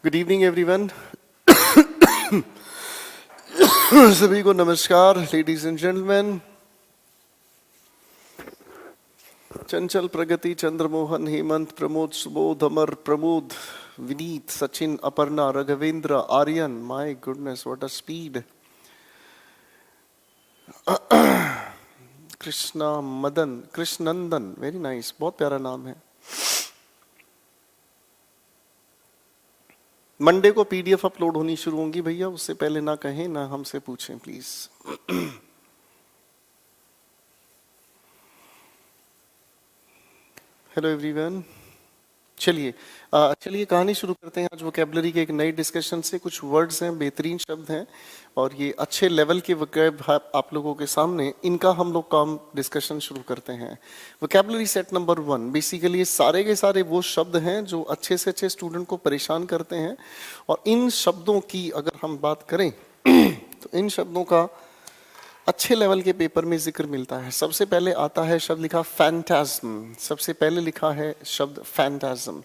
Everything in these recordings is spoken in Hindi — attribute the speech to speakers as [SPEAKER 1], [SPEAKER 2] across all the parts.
[SPEAKER 1] Good evening everyone. सभी को नमस्कार। Ladies and gentleman, Chanchal, Pragati, Chandramohan, Hemant, Pramod, Subodh, Amar, Pramod, Vineet, Sachin, Aparna, Raghavendra, Aryan, my goodness what a speed, Krishna, Madan, Krishnanandan, very nice, बहुत प्यारा नाम है। मंडे को पीडीएफ अपलोड होनी शुरू होंगी भैया, उससे पहले ना कहें ना हमसे पूछें प्लीज। हेलो एवरीवन, चलिए कहानी शुरू करते हैं। आज वोकैबुलरी के एक नए डिस्कशन से। कुछ वर्ड्स हैं, बेहतरीन शब्द हैं और ये अच्छे लेवल के वोकैब आप लोगों के सामने, इनका हम लोग काम डिस्कशन शुरू करते हैं। वोकैबुलरी सेट नंबर 1, बेसिकली सारे के सारे वो शब्द हैं जो अच्छे से अच्छे स्टूडेंट को परेशान करते हैं। और इन शब्दों की अगर हम बात करें तो इन शब्दों का अच्छे लेवल के पेपर में जिक्र मिलता है। सबसे पहले आता है शब्द लिखा फैंटाज्म। सबसे पहले लिखा है शब्द फैंटाज्म।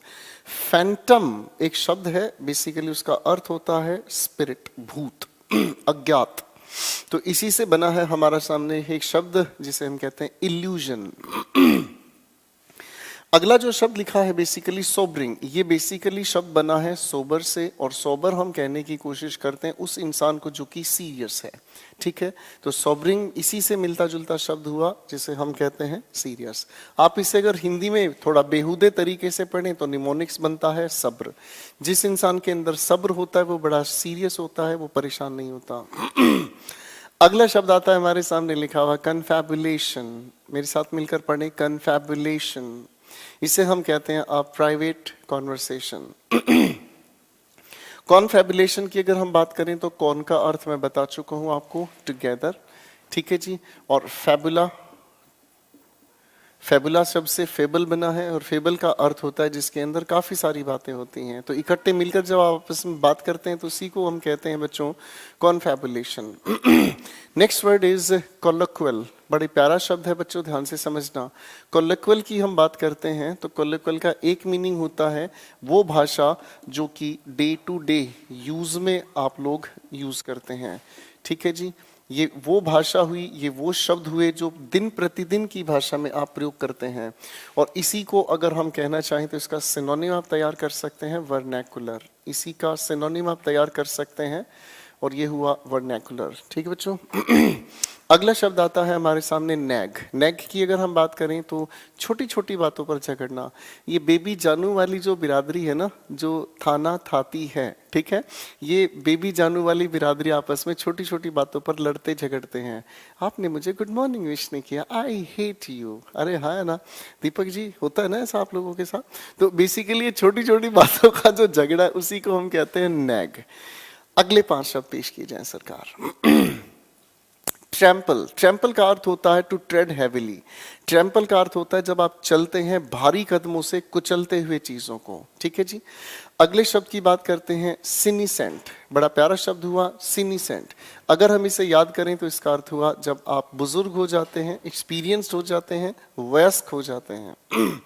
[SPEAKER 1] फैंटम एक शब्द है, बेसिकली उसका अर्थ होता है स्पिरिट, भूत, अज्ञात। तो इसी से बना है हमारा सामने एक शब्द जिसे हम कहते हैं इल्यूजन। अगला जो शब्द लिखा है बेसिकली सोबरिंग। ये बेसिकली शब्द बना है सोबर से, और सोबर हम कहने की कोशिश करते हैं उस इंसान को जो कि सीरियस है। ठीक है, तो सोबरिंग इसी से मिलता जुलता शब्द हुआ जिसे हम कहते हैं सीरियस। आप इसे अगर हिंदी में थोड़ा बेहुदे तरीके से पढ़ें तो निमोनिक्स बनता है सब्र। जिस इंसान के अंदर सब्र होता है वो बड़ा सीरियस होता है, वो परेशान नहीं होता। अगला शब्द आता है हमारे सामने लिखा हुआ कन्फैबुलेशन। मेरे साथ मिलकर पढ़ें, कन्फैबुलेशन। इसे हम कहते हैं प्राइवेट कॉन्वर्सेशन। कॉन्फैबुलेशन की अगर हम बात करें तो कॉन का अर्थ मैं बता चुका हूं आपको, टुगेदर। ठीक है जी। और फैबुला, फैबुला शब्द से फेबल बना है, और फेबल का अर्थ होता है जिसके अंदर काफी सारी बातें होती हैं। तो इकट्ठे मिलकर जब आप आपस में बात करते हैं तो उसी को हम कहते हैं बच्चों confabulation. Next word is colloquial. बड़ी प्यारा शब्द है बच्चों, ध्यान से समझना। कोलोक्वल की हम बात करते हैं तो कोलोक्वल का एक मीनिंग होता है वो भाषा जो कि डे टू डे यूज में आप लोग यूज करते हैं। ठीक है जी, ये वो भाषा हुई, ये वो शब्द हुए जो दिन प्रतिदिन की भाषा में आप प्रयोग करते हैं। और इसी को अगर हम कहना चाहें तो इसका सिनोनिम आप तैयार कर सकते हैं वर्नैकुलर। इसी का सिनोनिम आप तैयार कर सकते हैं और ये हुआ वर्नैकुलर। ठीक है बच्चों। अगला शब्द आता है हमारे सामने नैग। नैग की अगर हम बात करें तो छोटी छोटी बातों पर झगड़ना। ये बेबी जानू वाली जो बिरादरी है ना, जो थाना थाती है, ठीक है, ये बेबी जानू वाली बिरादरी आपस में छोटी छोटी बातों पर लड़ते झगड़ते हैं। आपने मुझे गुड मॉर्निंग विश नहीं किया, आई हेट यू। अरे हाँ है ना दीपक जी, होता है ना ऐसा आप लोगों के साथ। तो बेसिकली ये छोटी छोटी बातों का जो झगड़ा है उसी को हम कहते हैं नैग। अगले 5 शब्द पेश किए जाएं सरकार। ट्रैम्पल। ट्रैम्पल का अर्थ होता है टू ट्रेड हैविली। ट्रैम्पल का अर्थ होता है जब आप चलते हैं भारी कदमों से, कुचलते हुए चीजों को। ठीक है जी। अगले शब्द की बात करते हैं सिनीसेंट। बड़ा प्यारा शब्द हुआ सिनीसेंट। अगर हम इसे याद करें तो इसका अर्थ हुआ जब आप बुजुर्ग हो जाते हैं, एक्सपीरियंस्ड हो जाते हैं, वयस्क हो जाते हैं।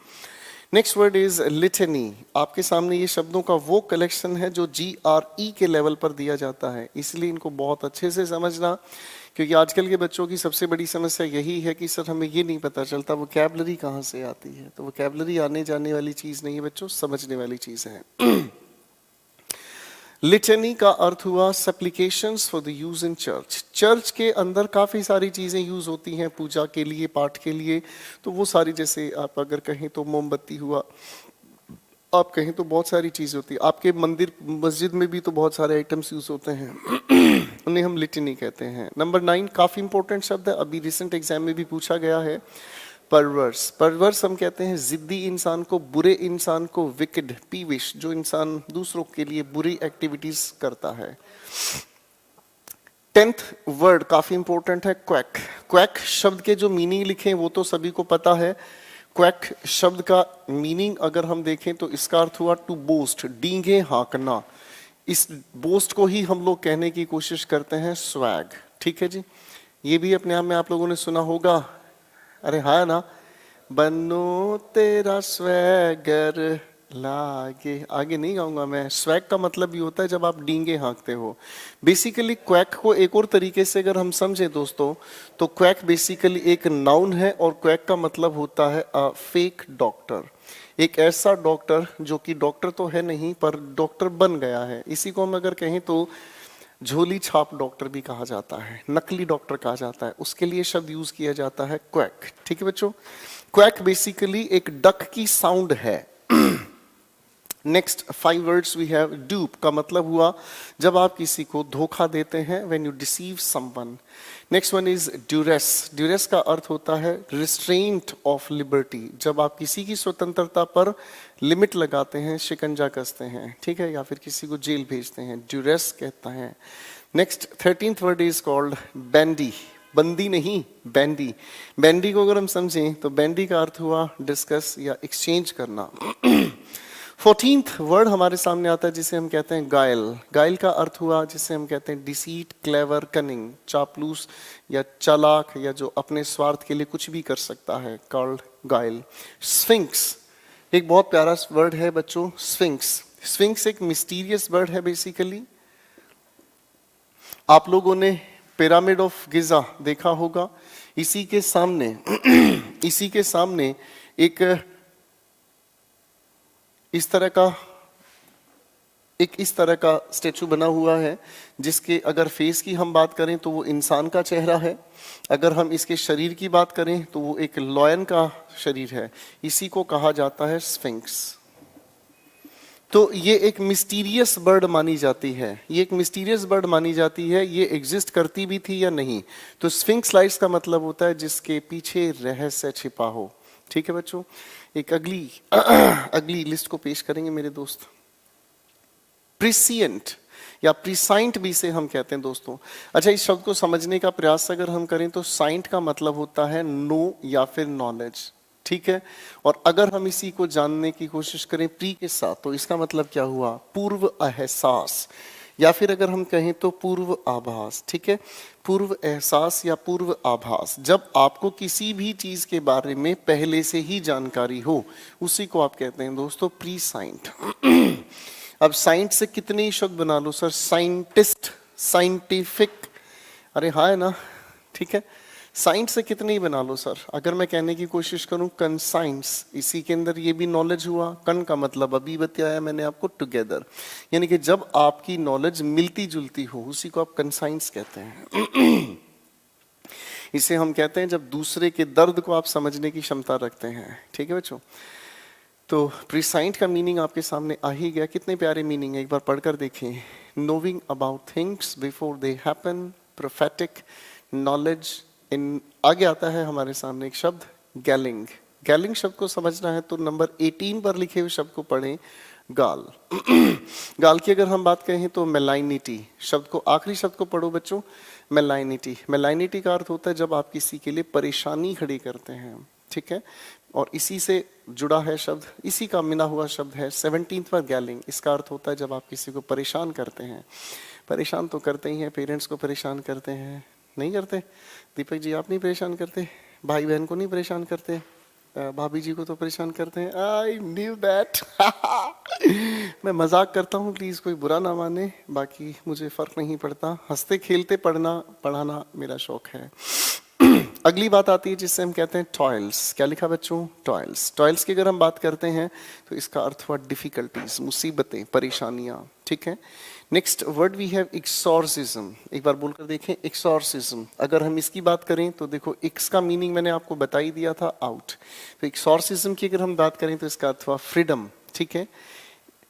[SPEAKER 1] Next word is litany. आपके सामने ये शब्दों का वो कलेक्शन है जो GRE के लेवल पर दिया जाता है, इसलिए इनको बहुत अच्छे से समझना। क्योंकि आजकल के बच्चों की सबसे बड़ी समस्या यही है कि सर हमें ये नहीं पता चलता वोकैबुलरी कहाँ से आती है। तो वोकैबुलरी आने जाने वाली चीज नहीं है बच्चों, समझने वाली चीज है। लिटनी का अर्थ हुआ supplications for the use in church. Church के अंदर काफी सारी चीजें यूज होती हैं पूजा के लिए, पाठ के लिए। तो वो सारी, जैसे आप अगर कहें तो मोमबत्ती हुआ, आप कहें तो बहुत सारी चीजें होती है। आपके मंदिर मस्जिद में भी तो बहुत सारे आइटम्स यूज होते हैं, उन्हें हम लिटनी कहते हैं। नंबर 9 काफी इंपॉर्टेंट शब्द है, अभी रिसेंट एग्जाम में भी पूछा गया है। परवर्स। परवर्स हम कहते हैं जिद्दी इंसान को, बुरे इंसान को। विकेड, पीविश, जो इंसान दूसरों के लिए बुरी एक्टिविटीज करता है। 10th वर्ड काफी इंपॉर्टेंट है, क्वैक। क्वैक शब्द के जो मीनिंग लिखे वो तो सभी को पता है। क्वैक शब्द का मीनिंग अगर हम देखें तो इसका अर्थ हुआ टू बोस्ट, डींगे हाँकना। इस बोस्ट को ही हम लोग कहने की कोशिश करते हैं स्वैग। ठीक है जी, ये भी अपने आप में आप लोगों ने सुना होगा। अरे हाँ ना, बनो तेरा स्वैगर, ला आगे आगे नहीं गाऊंगा मैं। स्वैग का मतलब ये होता है जब आप डींगे हाँकते हो। बेसिकली क्वैक को एक और तरीके से अगर हम समझे दोस्तों, तो क्वैक बेसिकली एक नाउन है और क्वैक का मतलब होता है फेक डॉक्टर। एक ऐसा डॉक्टर जो कि डॉक्टर तो है नहीं पर डॉक्टर बन गया है। इसी को हम अगर कहें तो झोली छाप डॉक्टर भी कहा जाता है, नकली डॉक्टर कहा जाता है, उसके लिए शब्द यूज किया जाता है क्वैक। ठीक है बच्चों, क्वैक बेसिकली एक डक की साउंड है। Next 5 words we have. Dupe का मतलब हुआ जब आप किसी को धोखा देते हैं, when you deceive someone. Next one is duress. Duress का अर्थ होता है रिस्ट्रेंट ऑफ लिबर्टी, जब आप किसी की स्वतंत्रता पर लिमिट लगाते हैं, शिकंजा कसते हैं, ठीक है, या फिर किसी को जेल भेजते हैं, ड्यूरेस कहता है। Next 13th word is called bandy. बंदी नहीं, बैंडी। बैंडी को अगर हम समझें तो बैंडी का अर्थ हुआ डिस्कस या एक्सचेंज करना। 14th वर्ड हमारे सामने आता है जिसे हम कहते हैं गायल। गायल का अर्थ हुआ जिसे हम कहते हैं डिसीट, क्लेवर, कनिंग, चापलूस या चालाक, या जो अपने स्वार्थ के लिए कुछ भी कर सकता है, कॉल्ड गायल। स्फिंक्स एक बहुत प्यारा वर्ड है बच्चों, स्फिंक्स। स्फिंक्स एक मिस्टीरियस वर्ड है बेसिकली। आप लोगों ने पिरामिड ऑफ गिजा देखा होगा। इसी के सामने इसी के सामने एक इस तरह का स्टेचू बना हुआ है, जिसके अगर फेस की हम बात करें तो वो इंसान का चेहरा है, अगर हम इसके शरीर की बात करें तो वो एक लॉयन का शरीर है। इसी को कहा जाता है स्फिंक्स। तो ये एक मिस्टीरियस बर्ड मानी जाती है, ये एक मिस्टीरियस बर्ड मानी जाती है। ये एग्जिस्ट करती भी थी या नहीं? तो स्फिंक्स लाइट्स का मतलब होता है जिसके पीछे रहस्य छिपा हो। ठीक है बच्चों, एक अगली लिस्ट को पेश करेंगे मेरे दोस्त। प्रिसिएंट या प्रिसाइंट भी से हम कहते हैं दोस्तों। अच्छा, इस शब्द को समझने का प्रयास अगर हम करें तो साइंट का मतलब होता है नो या फिर नॉलेज। ठीक है, और अगर हम इसी को जानने की कोशिश करें प्री के साथ तो इसका मतलब क्या हुआ? पूर्व एहसास, या फिर अगर हम कहें तो पूर्व आभास। ठीक है, पूर्व एहसास या पूर्व आभास, जब आपको किसी भी चीज के बारे में पहले से ही जानकारी हो, उसी को आप कहते हैं दोस्तों प्री साइंट। अब साइंट से कितने ही शब्द बना लो सर, साइंटिस्ट, साइंटिफिक, अरे हाँ है ना, ठीक है। साइंस से कितने ही बना लो सर। अगर मैं कहने की कोशिश करूं कंसाइंस, इसी के अंदर ये भी नॉलेज हुआ। कन का मतलब अभी बताया मैंने आपको, टुगेदर, यानी कि जब आपकी नॉलेज मिलती जुलती हो उसी को आप कंसाइंस कहते हैं। इसे हम कहते हैं जब दूसरे के दर्द को आप समझने की क्षमता रखते हैं। ठीक है बच्चों, तो प्रिसाइंट का मीनिंग आपके सामने आ ही गया। कितने प्यारे मीनिंग है, एक बार पढ़कर देखें। Knowing about things before they happen, prophetic, knowledge. इन आगे आता है हमारे सामने एक शब्द गैलिंग। गैलिंग शब्द को समझना है तो नंबर 18 पर लिखे हुए शब्द को पढ़ें, गाल। गाल की अगर हम बात कहें तो मेलाइनिटी शब्द को, आखिरी शब्द को पढ़ो बच्चों, मेलाइनिटी। मेलाइनिटी का अर्थ होता है जब आप किसी के लिए परेशानी खड़ी करते हैं। ठीक है, और इसी से जुड़ा है शब्द, इसी का मिला हुआ शब्द है 17th पर गैलिंग। इसका अर्थ होता है जब आप किसी को परेशान करते हैं। परेशान तो करते ही हैं, पेरेंट्स को परेशान करते हैं, नहीं करते? दीपक जी आप नहीं परेशान करते? भाई बहन को नहीं परेशान करते? भाभी जी को तो परेशान करते हैं। I knew that. मैं मजाक करता हूँ, प्लीज कोई बुरा ना माने, बाकी मुझे फर्क नहीं पड़ता। हंसते खेलते पढ़ाना मेरा शौक है। अगली बात आती है जिससे हम कहते हैं टॉयल्स। क्या लिखा बच्चों? टॉयल्स। टॉयल्स की अगर हम बात करते हैं तो इसका अर्थ हुआ डिफिकल्टीज, मुसीबतें, परेशानियां। ठीक है, next word we have exorcism. एक बार बोलकर देखें, एक्सॉर्सिज्म। अगर हम इसकी बात करें तो देखो, एक्स का मीनिंग मैंने आपको बता ही दिया था, आउट। तो एक्सॉर्सिज्म की अगर हम बात करें तो इसका अर्थ हुआ फ्रीडम। ठीक है,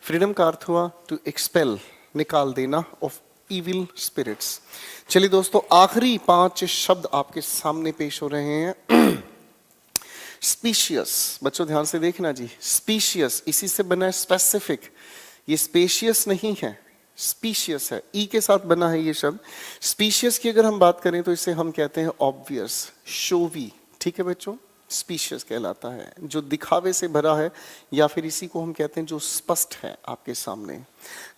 [SPEAKER 1] फ्रीडम का अर्थ हुआ टू एक्सपेल, निकाल देना, ऑफ इविल स्पिरिट्स। चलिए दोस्तों, आखिरी 5 शब्द आपके सामने पेश हो रहे हैं। स्पीशियस, बच्चों ध्यान से देखना जी, स्पीशियस इसी से बना है स्पेसिफिक, ये स्पेशियस नहीं है, स्पीशियस है, ई के साथ बना है ये शब्द। स्पीशियस की अगर हम बात करें तो इसे हम कहते हैं ऑब्वियस, शोवी। ठीक है बच्चों, स्पीशियस कहलाता है जो दिखावे से भरा है, या फिर इसी को हम कहते हैं जो स्पष्ट है आपके सामने।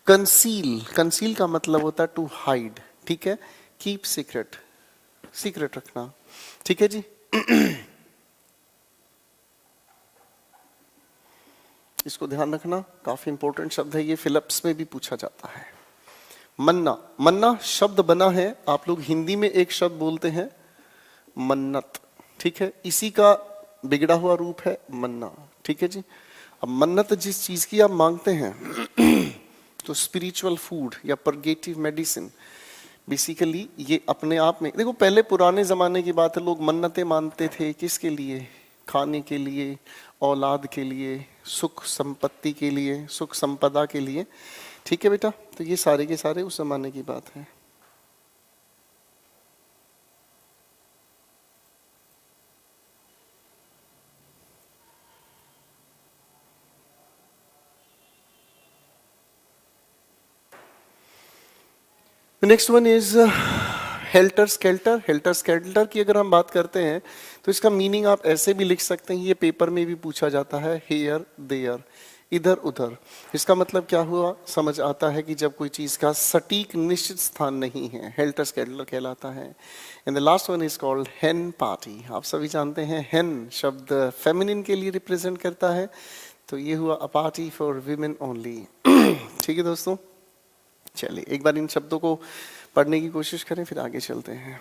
[SPEAKER 1] कंसील, कंसील का मतलब होता है टू हाइड। ठीक है, कीप सीक्रेट, सीक्रेट रखना। ठीक है जी। इसको ध्यान रखना, काफी इंपॉर्टेंट शब्द है ये, फिलिप्स में भी पूछा जाता है। मन्ना, मन्ना शब्द बना है, आप लोग हिंदी में एक शब्द बोलते हैं मन्नत, ठीक है, इसी का बिगड़ा हुआ रूप है मन्ना, ठीक है जी। अब मन्नत जिस चीज की आप मांगते हैं तो स्पिरिचुअल फूड या परगेटिव मेडिसिन, बेसिकली ये अपने आप में, देखो पहले पुराने जमाने की बात है, लोग मन्नतें मानते थे किसके लिए, खाने के लिए, औलाद के लिए, सुख संपत्ति के लिए, सुख संपदा के लिए, ठीक है बेटा। तो ये सारे के सारे उस जमाने की बात है। Next one is helter skeletal. Helter skeletal की अगर हम बात करते हैं तो इसका मीनिंग आप ऐसे भी लिख सकते हैं, ये पेपर में भी पूछा जाता है, हेयर देयर, इधर उधर। इसका मतलब क्या हुआ, समझ आता है कि जब कोई चीज का सटीक निश्चित स्थान नहीं है, हेल्टर स्केल्टर कहलाता है। And the last one is called हेन पार्टी। आप सभी जानते हैं हेन शब्द फेमिनिन के लिए रिप्रेजेंट करता है, तो ये हुआ a party for women only. ठीक है दोस्तों, चलिए एक बार इन शब्दों को पढ़ने की कोशिश करें, फिर आगे चलते हैं।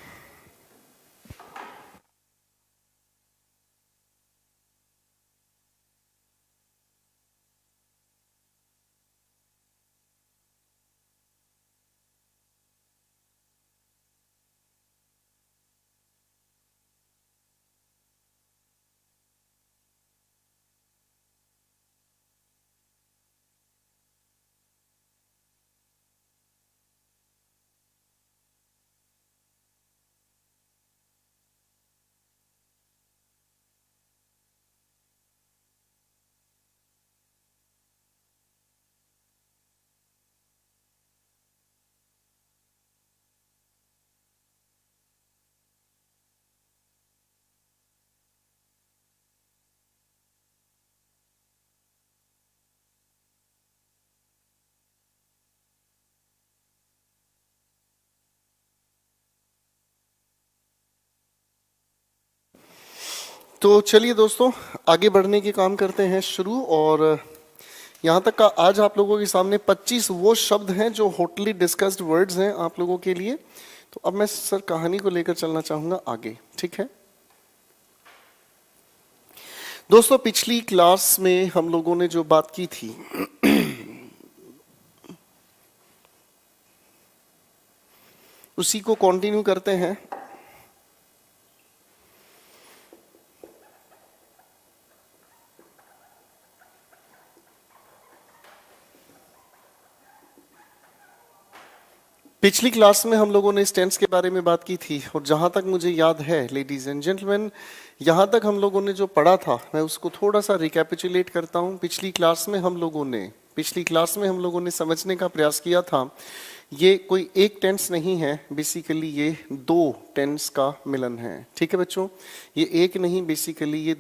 [SPEAKER 1] तो चलिए दोस्तों आगे बढ़ने के काम करते हैं शुरू। और यहाँ तक का आज आप लोगों के सामने 25 वो शब्द हैं जो हॉटली डिस्कस्ड वर्ड्स हैं आप लोगों के लिए। तो अब मैं सर कहानी को लेकर चलना चाहूंगा आगे, ठीक है दोस्तों। पिछली क्लास में हम लोगों ने जो बात की थी उसी को कंटिन्यू करते हैं। पिछली क्लास में हम लोगों ने टेंस के बारे में बात की थी, और जहां तक मुझे याद है लेडीज एंड जेंटलमैन, यहां तक हम लोगों ने जो पढ़ा था मैं उसको थोड़ा सा रिकैपिचुलेट करता हूं। पिछली क्लास में हम लोगों ने समझने का प्रयास किया था, ये कोई एक टेंस नहीं है, बेसिकली ये दो टेंस का मिलन है, ठीक है बच्चों। ये एक नहीं, बेसिकली ये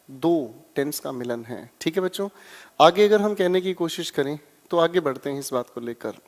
[SPEAKER 1] दो टेंस का मिलन है, ठीक है बच्चों। आगे अगर हम कहने की कोशिश करें तो आगे बढ़ते हैं इस बात को लेकर।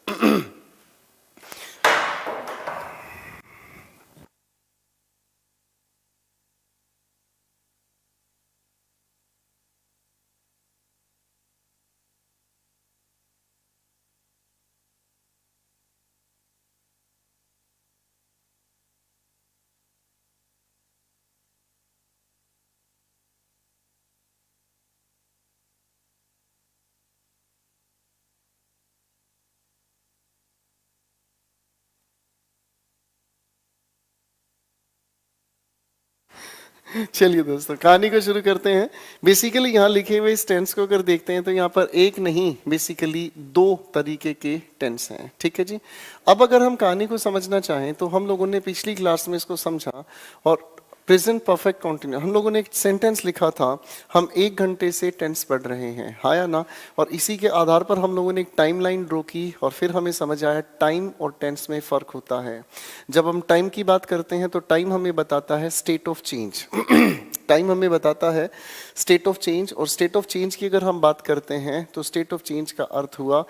[SPEAKER 1] चलिए दोस्तों कहानी को शुरू करते हैं। बेसिकली यहाँ लिखे हुए इस टेंस को अगर देखते हैं तो यहाँ पर एक नहीं, बेसिकली दो तरीके के टेंस हैं, ठीक है जी। अब अगर हम कहानी को समझना चाहें तो हम लोगों ने पिछली क्लास में इसको समझा, और प्रेजेंट परफेक्ट कॉन्टिन्यूस हम लोगों ने एक सेंटेंस लिखा था, हम 1 घंटे से टेंस पढ़ रहे हैं, हाँ या ना। और इसी के आधार पर हम लोगों ने एक टाइमलाइन ड्रॉ की, और फिर हमें समझ आया टाइम और टेंस में फ़र्क होता है। जब हम टाइम की बात करते हैं तो टाइम हमें बताता है स्टेट ऑफ चेंज टाइम हमें बताता है स्टेट ऑफ चेंज, और स्टेट ऑफ चेंज की अगर हम बात करते हैं तो स्टेट ऑफ चेंज का अर्थ हुआ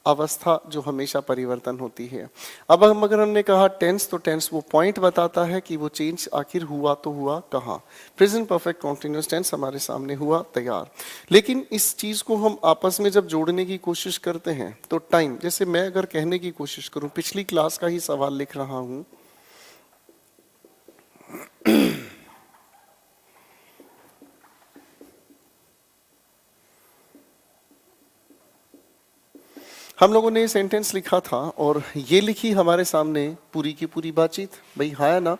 [SPEAKER 1] अवस्था जो हमेशा परिवर्तन होती है। अब हम अगर हमने कहा टेंस, तो टेंस वो पॉइंट बताता है कि वो चेंज आखिर हुआ तो हुआ कहाँ। प्रेजेंट परफेक्ट कॉन्टिन्यूअस टेंस हमारे सामने हुआ तैयार। लेकिन इस चीज को हम आपस में जब जोड़ने की कोशिश करते हैं तो टाइम, जैसे मैं अगर कहने की कोशिश करूं, पिछली क्लास का ही सवाल लिख रहा हूं, हम लोगों ने सेंटेंस लिखा था और ये लिखी हमारे सामने पूरी की पूरी बातचीत, भाई हाँ ना।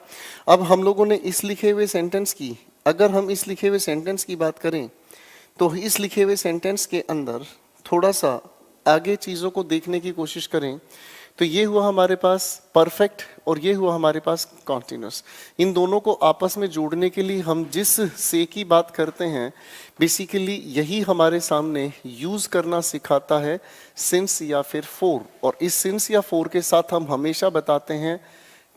[SPEAKER 1] अब हम लोगों ने इस लिखे हुए सेंटेंस की, अगर हम इस लिखे हुए सेंटेंस की बात करें तो इस लिखे हुए सेंटेंस के अंदर थोड़ा सा आगे चीजों को देखने की कोशिश करें तो ये हुआ हमारे पास परफेक्ट और ये हुआ हमारे पास कॉन्टिन्यूस। इन दोनों को आपस में जोड़ने के लिए हम जिस से की बात करते हैं, बेसिकली यही हमारे सामने यूज करना सिखाता है सिंस या फिर फॉर। और इस सिंस या फॉर के साथ हम हमेशा बताते हैं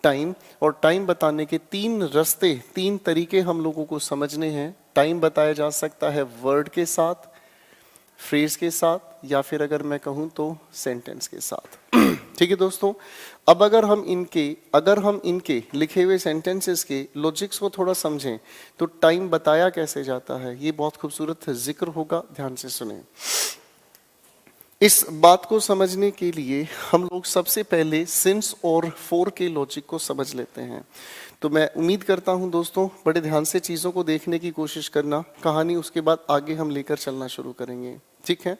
[SPEAKER 1] टाइम। और टाइम बताने के तीन रास्ते, तीन तरीके हम लोगों को समझने हैं। टाइम बताया जा सकता है वर्ड के साथ, फ्रेज के साथ, या फिर अगर मैं कहूं तो सेंटेंस के साथ। ठीक है दोस्तों, अब अगर हम इनके लिखे हुए सेंटेंसेस के लॉजिक्स को थोड़ा समझें तो टाइम बताया कैसे जाता है, ये बहुत खूबसूरत जिक्र होगा, ध्यान से सुने। इस बात को समझने के लिए हम लोग सबसे पहले सिंस और फॉर के लॉजिक को समझ लेते हैं। तो मैं उम्मीद करता हूं दोस्तों बड़े ध्यान से चीजों को देखने की कोशिश करना, कहानी उसके बाद आगे हम लेकर चलना शुरू करेंगे, ठीक है।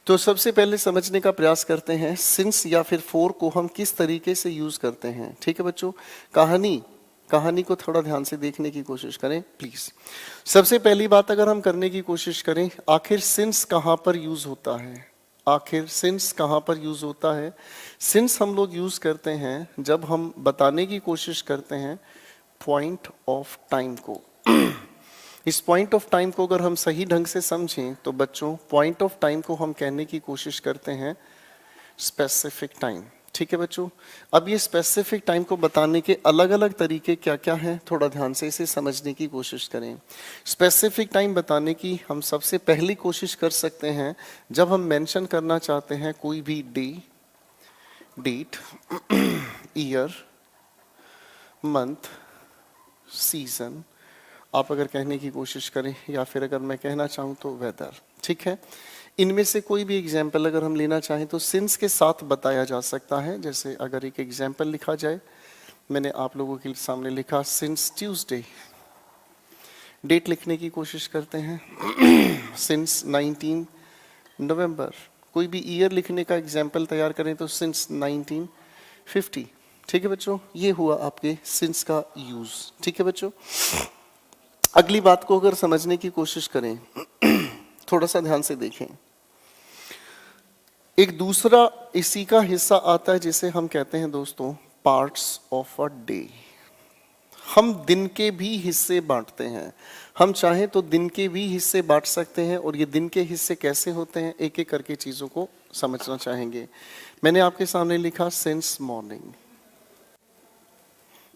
[SPEAKER 1] तो सबसे पहले समझने का प्रयास करते हैं सिंस या फिर फॉर को हम किस तरीके से यूज करते हैं, ठीक है बच्चों। कहानी को थोड़ा ध्यान से देखने की कोशिश करें प्लीज। सबसे पहली बात अगर हम करने की कोशिश करें, आखिर सिंस कहां पर यूज होता है, आखिर सिंस कहां पर यूज होता है। सिंस हम लोग यूज करते हैं जब हम बताने की कोशिश करते हैं पॉइंट ऑफ टाइम को। इस पॉइंट ऑफ टाइम को अगर हम सही ढंग से समझें तो बच्चों पॉइंट ऑफ टाइम को हम कहने की कोशिश करते हैं स्पेसिफिक टाइम, ठीक है बच्चों। अब ये स्पेसिफिक टाइम को बताने के अलग अलग तरीके क्या क्या हैं, थोड़ा ध्यान से इसे समझने की कोशिश करें। स्पेसिफिक टाइम बताने की हम सबसे पहली कोशिश कर सकते हैं जब हम मेंशन करना चाहते हैं कोई भी day, date, year, month, season, आप अगर कहने की कोशिश करें, या फिर अगर मैं कहना चाहूँ तो वेदर, ठीक है। इनमें से कोई भी एग्जाम्पल अगर हम लेना चाहें तो सिंस के साथ बताया जा सकता है। जैसे अगर एक एग्जाम्पल लिखा जाए, मैंने आप लोगों के सामने लिखा सिंस ट्यूसडे, डेट लिखने की कोशिश करते हैं सिंस 19 नवंबर। कोई भी ईयर लिखने का एग्जाम्पल तैयार करें तो सिंस 1950, ठीक है बच्चों। ये हुआ आपके सिंस का यूज, ठीक है बच्चों। अगली बात को अगर समझने की कोशिश करें, थोड़ा सा ध्यान से देखें, एक दूसरा इसी का हिस्सा आता है जिसे हम कहते हैं दोस्तों पार्ट्स ऑफ अ डे। हम दिन के भी हिस्से बांटते हैं, हम चाहें तो दिन के भी हिस्से बांट सकते हैं। और ये दिन के हिस्से कैसे होते हैं, एक एक करके चीजों को समझना चाहेंगे। मैंने आपके सामने लिखा सिंस मॉर्निंग,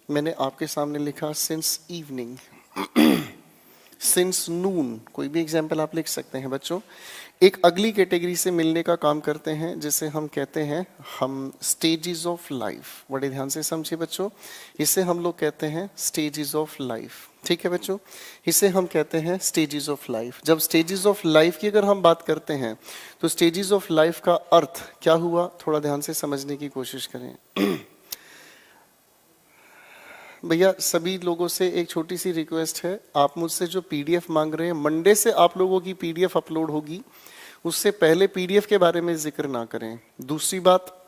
[SPEAKER 1] मैंने आपके सामने लिखा सिंस इवनिंग, सिंस नून, कोई भी एग्जाम्पल आप लिख सकते हैं बच्चों। एक अगली कैटेगरी से मिलने का काम करते हैं जिसे हम कहते हैं हम स्टेजेस ऑफ लाइफ। बड़े ध्यान से समझिए बच्चों, इसे हम लोग कहते हैं स्टेजेस ऑफ लाइफ, ठीक है बच्चों। इसे हम कहते हैं स्टेजेस ऑफ लाइफ। जब स्टेजेस ऑफ लाइफ की अगर हम बात करते हैं तो स्टेजेस ऑफ लाइफ का अर्थ क्या हुआ, थोड़ा ध्यान से समझने की कोशिश करें। भैया सभी लोगों से एक छोटी सी रिक्वेस्ट है, आप मुझसे जो पीडीएफ मांग रहे हैं, मंडे से आप लोगों की पीडीएफ अपलोड होगी, उससे पहले पीडीएफ के बारे में जिक्र ना करें। दूसरी बात,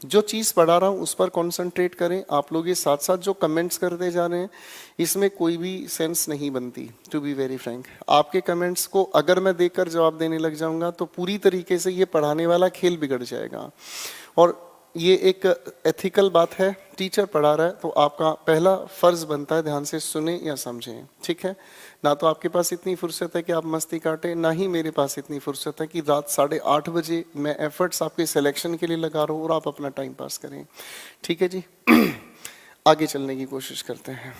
[SPEAKER 1] जो चीज़ पढ़ा रहा हूँ उस पर कॉन्सेंट्रेट करें। आप लोग ये साथ साथ जो कमेंट्स करते जा रहे हैं इसमें कोई भी सेंस नहीं बनती, टू बी वेरी फ्रैंक। आपके कमेंट्स को अगर मैं देखकर जवाब देने लग जाऊंगा तो पूरी तरीके से ये पढ़ाने वाला खेल बिगड़ जाएगा। और ये एक एथिकल बात है, टीचर पढ़ा रहा है तो आपका पहला फर्ज बनता है ध्यान से सुने या समझें, ठीक है। ना तो आपके पास इतनी फुर्सत है कि आप मस्ती काटें, ना ही मेरे पास इतनी फुर्सत है कि रात 8:30 बजे मैं एफर्ट्स आपके सिलेक्शन के लिए लगा रहा हूँ और आप अपना टाइम पास करें, ठीक है जी। आगे चलने की कोशिश करते हैं।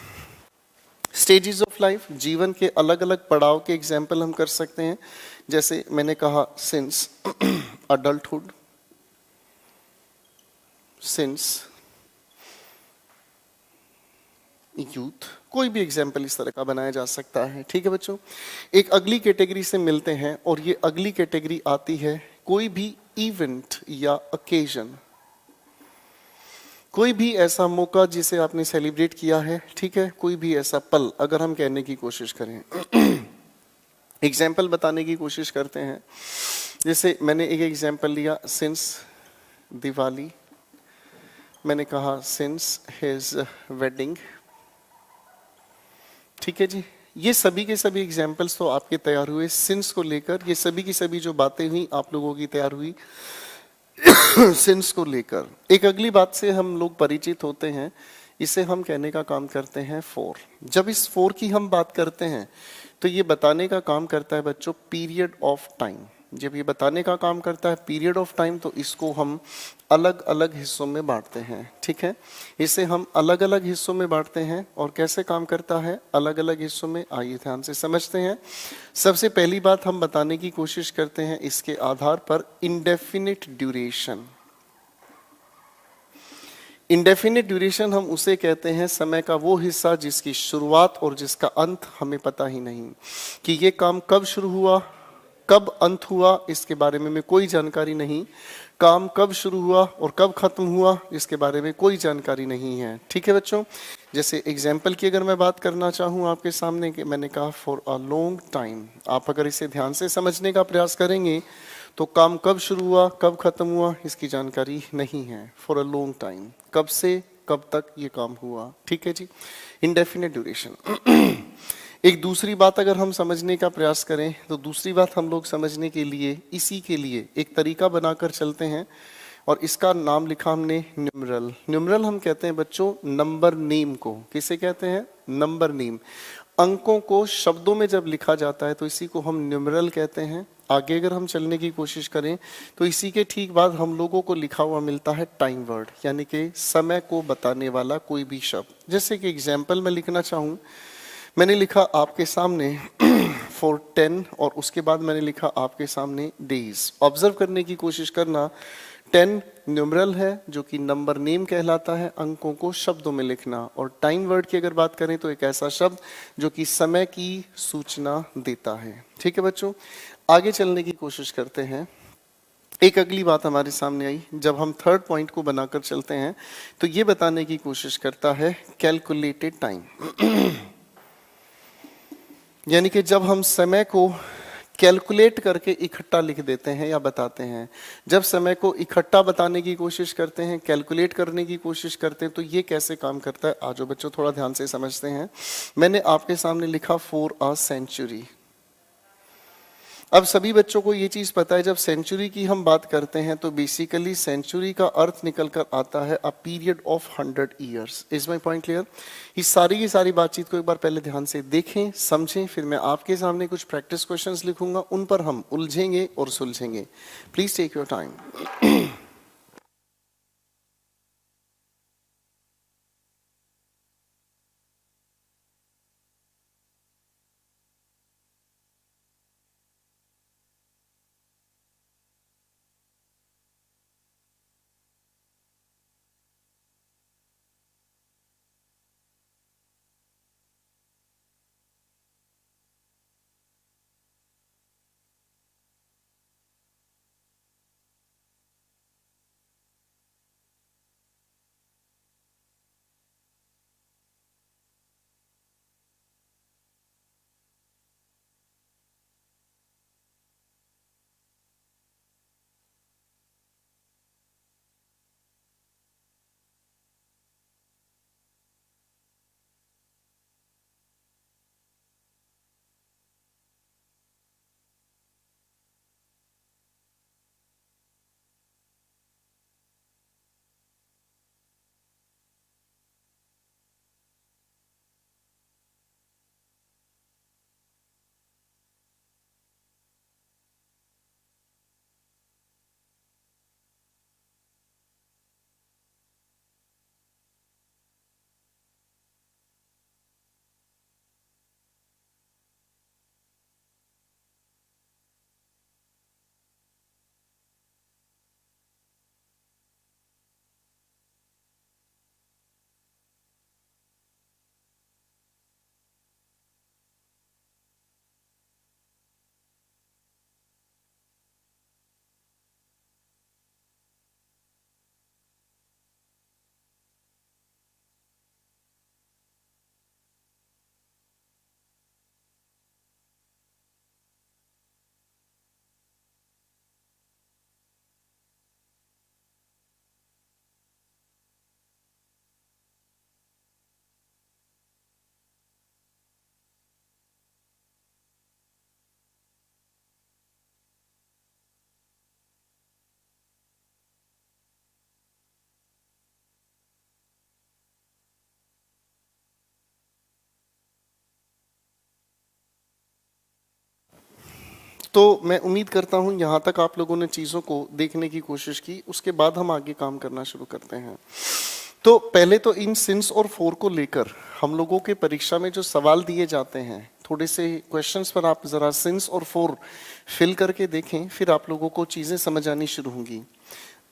[SPEAKER 1] स्टेजेस ऑफ लाइफ, जीवन के अलग अलग पड़ाव के एग्जाम्पल हम कर सकते हैं। जैसे मैंने कहा सिंस अडल्टहुड, सिंस यूथ, कोई भी एग्जाम्पल इस तरह का बनाया जा सकता है। ठीक है बच्चों, एक अगली कैटेगरी से मिलते हैं और ये अगली कैटेगरी आती है कोई भी इवेंट या ओकेजन, कोई भी ऐसा मौका जिसे आपने सेलिब्रेट किया है। ठीक है, कोई भी ऐसा पल अगर हम कहने की कोशिश करें, एग्जाम्पल बताने की कोशिश करते हैं। जैसे मैंने एक एग्जाम्पल लिया सिंस दिवाली, मैंने कहा सिंस हिज वेडिंग। ठीक है जी, ये सभी के सभी एग्जाम्पल्स तो आपके तैयार हुए सिंस को लेकर। ये सभी की सभी जो बातें हुई आप लोगों की तैयार हुई सिंस को लेकर। एक अगली बात से हम लोग परिचित होते हैं, इसे हम कहने का काम करते हैं फॉर। जब इस फॉर की हम बात करते हैं तो ये बताने का काम करता है बच्चों पीरियड ऑफ टाइम। जब ये बताने का काम करता है पीरियड ऑफ टाइम तो इसको हम अलग अलग हिस्सों में बांटते हैं। ठीक है, इसे हम अलग अलग हिस्सों में बांटते हैं और कैसे काम करता है अलग अलग हिस्सों में, आइए ध्यान से समझते हैं। सबसे पहली बात हम बताने की कोशिश करते हैं इसके आधार पर इंडेफिनिट ड्यूरेशन। इंडेफिनिट ड्यूरेशन हम उसे कहते हैं समय का वो हिस्सा जिसकी शुरुआत और जिसका अंत हमें पता ही नहीं, कि ये काम कब शुरू हुआ कब अंत हुआ इसके बारे में कोई जानकारी नहीं, काम कब शुरू हुआ और कब खत्म हुआ इसके बारे में कोई जानकारी नहीं है। ठीक है बच्चों, जैसे एग्जाम्पल की अगर मैं बात करना चाहूँ आपके सामने, कि मैंने कहा फॉर अ लॉन्ग टाइम, आप अगर इसे ध्यान से समझने का प्रयास करेंगे तो काम कब शुरू हुआ कब खत्म हुआ इसकी जानकारी नहीं है। फॉर अ लॉन्ग टाइम, कब से कब तक ये काम हुआ। ठीक है जी, इंडेफिनिट ड्यूरेशन। एक दूसरी बात अगर हम समझने का प्रयास करें तो दूसरी बात हम लोग समझने के लिए इसी के लिए एक तरीका बनाकर चलते हैं और इसका नाम लिखा हमने न्यूमरल। न्यूमरल हम कहते हैं बच्चों नंबर नेम को। किसे कहते हैं? Number name. अंकों को शब्दों में जब लिखा जाता है तो इसी को हम न्यूमरल कहते हैं। आगे अगर हम चलने की कोशिश करें तो इसी के ठीक बाद हम लोगों को लिखा हुआ मिलता है टाइम वर्ड, यानी कि समय को बताने वाला कोई भी शब्द। जैसे कि एग्जाम्पल में लिखना चाहूँ, मैंने लिखा आपके सामने फॉर 10 और उसके बाद मैंने लिखा आपके सामने डेज। ऑब्जर्व करने की कोशिश करना, 10 न्यूमरल है जो कि नंबर नेम कहलाता है, अंकों को शब्दों में लिखना। और टाइम वर्ड की अगर बात करें तो एक ऐसा शब्द जो कि समय की सूचना देता है। ठीक है बच्चों, आगे चलने की कोशिश करते हैं। एक अगली बात हमारे सामने आई, जब हम थर्ड पॉइंट को बनाकर चलते हैं तो ये बताने की कोशिश करता है कैलकुलेटेड टाइम। यानी कि जब हम समय को कैलकुलेट करके इकट्ठा लिख देते हैं या बताते हैं, जब समय को इकट्ठा बताने की कोशिश करते हैं, कैलकुलेट करने की कोशिश करते हैं, तो ये कैसे काम करता है आज बच्चों थोड़ा ध्यान से समझते हैं। मैंने आपके सामने लिखा फॉर अ सेंचुरी। अब सभी बच्चों को ये चीज पता है, जब सेंचुरी की हम बात करते हैं तो बेसिकली सेंचुरी का अर्थ निकल कर आता है a period of 100 years. Is my point clear? इस सारी की सारी बातचीत को एक बार पहले ध्यान से देखें समझें, फिर मैं आपके सामने कुछ प्रैक्टिस क्वेश्चंस लिखूंगा, उन पर हम उलझेंगे और सुलझेंगे। Please take your time. तो मैं उम्मीद करता हूं यहाँ तक आप लोगों ने चीज़ों को देखने की कोशिश की, उसके बाद हम आगे काम करना शुरू करते हैं। तो पहले तो इन सिंस और फोर को लेकर हम लोगों के परीक्षा में जो सवाल दिए जाते हैं, थोड़े से क्वेश्चंस पर आप जरा सिंस और फोर फिल करके देखें, फिर आप लोगों को चीज़ें समझ आनी शुरू होंगी।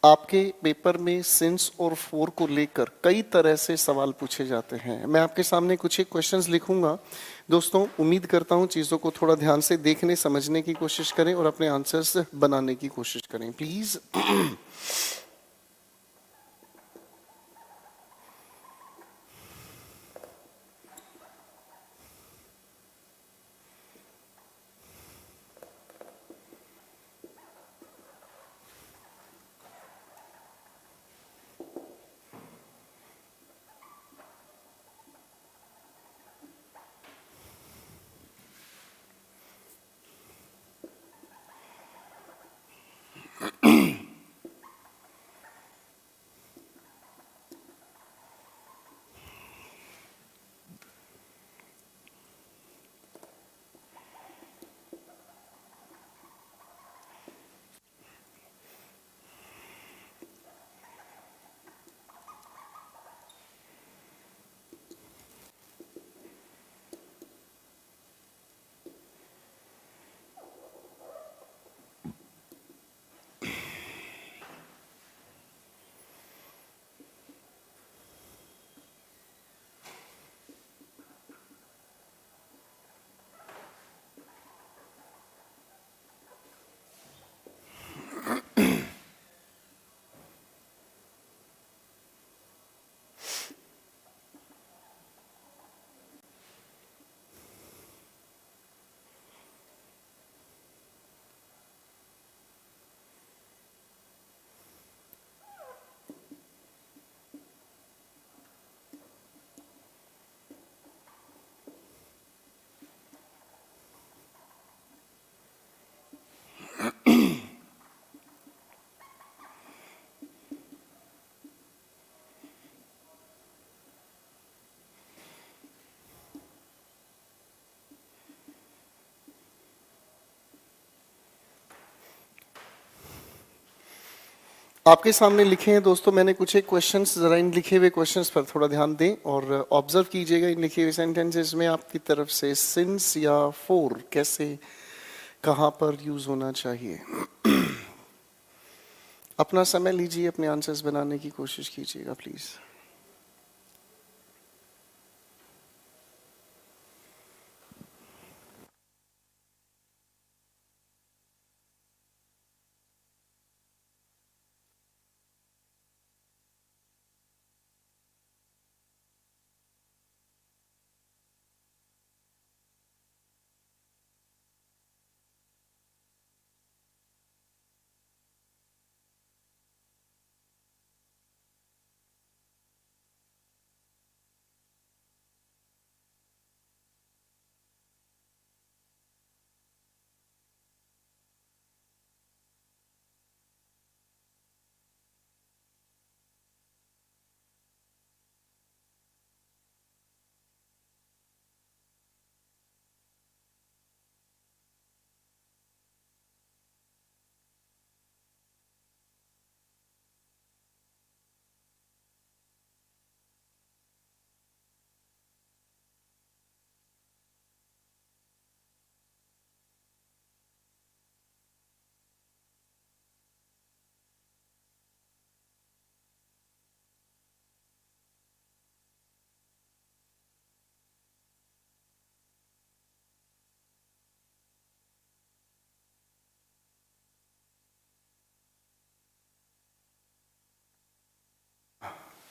[SPEAKER 1] आपके पेपर में सिंस और फोर को लेकर कई तरह से सवाल पूछे जाते हैं। मैं आपके सामने कुछ एक क्वेश्चंस लिखूंगा। दोस्तों, उम्मीद करता हूं चीज़ों को थोड़ा ध्यान से देखने समझने की कोशिश करें और अपने आंसर्स बनाने की कोशिश करें प्लीज। आपके सामने लिखे हैं दोस्तों, मैंने कुछ एक क्वेश्चंस, जरा इन लिखे हुए क्वेश्चंस पर थोड़ा ध्यान दें और ऑब्जर्व कीजिएगा। इन लिखे हुए सेंटेंसेस में आपकी तरफ से सिंस या फोर कैसे, कहां पर यूज होना चाहिए। अपना समय लीजिए, अपने आंसर्स बनाने की कोशिश कीजिएगा प्लीज।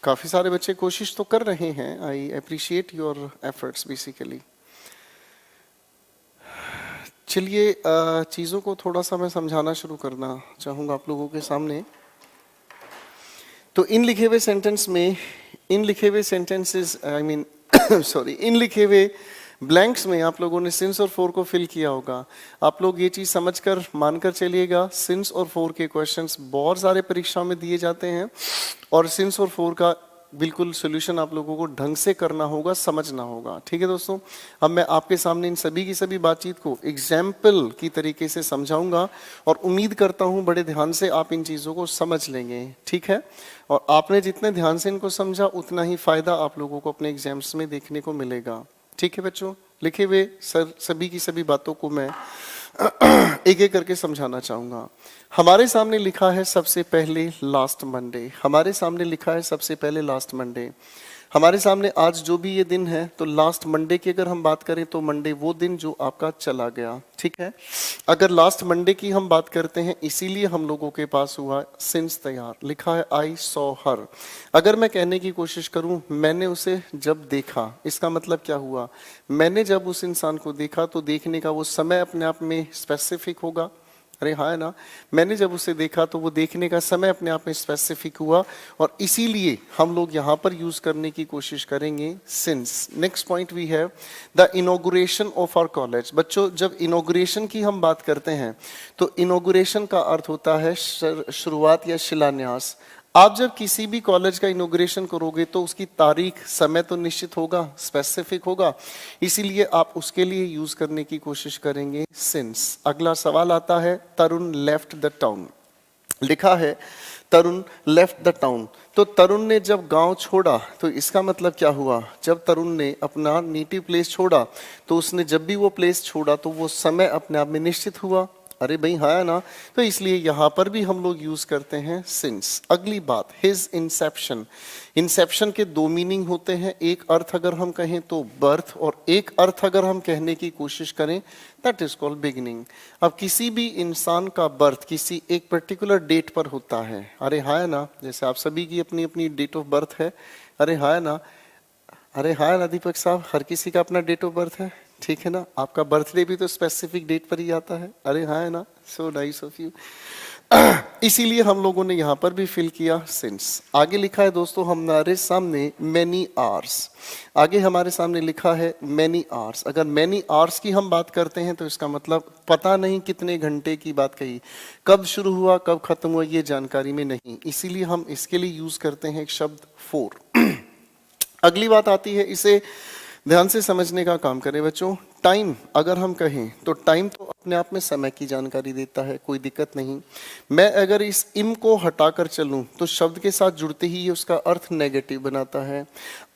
[SPEAKER 1] काफी सारे बच्चे कोशिश तो कर रहे हैं। I appreciate your efforts basically. चलिए, चीज़ों को थोड़ा सा मैं समझाना शुरू करना चाहूँगा आप लोगों के सामने। तो इन लिखे हुए सेंटेंस में, इन लिखे हुए सेंटेंसेस, आई मीन सॉरी, इन लिखे हुए ब्लैंक्स में आप लोगों ने सिंस और फोर को फिल किया होगा। आप लोग ये चीज़ समझकर मानकर चलिएगा, सिंस और फोर के क्वेश्चंस बहुत सारे परीक्षाओं में दिए जाते हैं और सिंस और फोर का बिल्कुल सोल्यूशन आप लोगों को ढंग से करना होगा, समझना होगा। ठीक है दोस्तों, अब मैं आपके सामने इन सभी की सभी बातचीत को एग्जाम्पल की तरीके से समझाऊंगा और उम्मीद करता हूं बड़े ध्यान से आप इन चीज़ों को समझ लेंगे। ठीक है, और आपने जितने ध्यान से इनको समझा उतना ही फायदा आप लोगों को अपने एग्जाम्स में देखने को मिलेगा। ठीक है बच्चों, लिखे हुए सभी की सभी बातों को मैं एक एक करके समझाना चाहूंगा। हमारे सामने लिखा है सबसे पहले लास्ट मंडे, हमारे सामने लिखा है सबसे पहले लास्ट मंडे। हमारे सामने आज जो भी ये दिन है, तो लास्ट मंडे की अगर हम बात करें तो मंडे वो दिन जो आपका चला गया। ठीक है, अगर लास्ट मंडे की हम बात करते हैं, इसीलिए हम लोगों के पास हुआ सिंस तैयार। लिखा है आई सॉ हर। अगर मैं कहने की कोशिश करूं मैंने उसे जब देखा, इसका मतलब क्या हुआ? मैंने जब उस इंसान को देखा तो देखने का वो समय अपने आप में स्पेसिफिक होगा। अरे हाँ है ना, मैंने जब उसे देखा तो वो देखने का समय अपने आप में स्पेसिफिक हुआ, और इसीलिए हम लोग यहाँ पर यूज करने की कोशिश करेंगे since. Next point we have the inauguration of our college. बच्चों, जब इनॉग्रेशन की हम बात करते हैं तो इनॉग्रेशन का अर्थ होता है शुरुआत या शिलान्यास। आप जब किसी भी कॉलेज का इनॉग्रेशन करोगे तो उसकी तारीख, समय तो निश्चित होगा, स्पेसिफिक होगा, इसीलिए आप उसके लिए यूज करने की कोशिश करेंगे सिंस। अगला सवाल आता है तरुण लेफ्ट द टाउन। लिखा है तरुण लेफ्ट द टाउन। तो तरुण ने जब गांव छोड़ा तो इसका मतलब क्या हुआ? जब तरुण ने अपना नेटिव प्लेस छोड़ा तो उसने जब भी वो प्लेस छोड़ा तो वो समय अपने आप में निश्चित हुआ। अरे भाई हाँ है ना, तो इसलिए यहां पर भी हम लोग यूज करते हैं सिंस। अगली बात, हिज इंसेप्शन। इंसेप्शन के दो मीनिंग होते हैं, एक अर्थ अगर हम कहें तो बर्थ, और एक अर्थ अगर हम कहने की कोशिश करें दैट इज कॉल्ड बिगिनिंग। अब किसी भी इंसान का बर्थ किसी एक पर्टिकुलर डेट पर होता है। अरे हाँ है ना, जैसे आप सभी की अपनी अपनी डेट ऑफ बर्थ है। अरे हाँ है ना, अरे हाँ ना दीपक साहब, हर किसी का अपना डेट ऑफ बर्थ है। ठीक है ना, आपका बर्थडे भी तो स्पेसिफिक डेट पर ही आता है। अरे हाँ है ना, सो नाइस ऑफ यू। इसीलिए हम लोगों ने यहाँ पर भी फिल किया सिंस। आगे लिखा है दोस्तों हमारे सामने मैनी आवर्स। आगे हमारे सामने लिखा है मैनी आवर्स। अगर मैनी आवर्स की हम बात करते हैं तो इसका मतलब पता नहीं कितने घंटे की बात कही, कब शुरू हुआ कब खत्म हुआ ये जानकारी में नहीं, इसीलिए हम इसके लिए यूज करते हैं एक शब्द फोर। अगली बात आती है, इसे ध्यान से समझने का काम करें बच्चों। टाइम अगर हम कहें तो टाइम तो अपने आप में समय की जानकारी देता है, कोई दिक्कत नहीं। मैं अगर इस इम को हटाकर चलूं तो शब्द के साथ जुड़ते ही ये उसका अर्थ नेगेटिव बनाता है।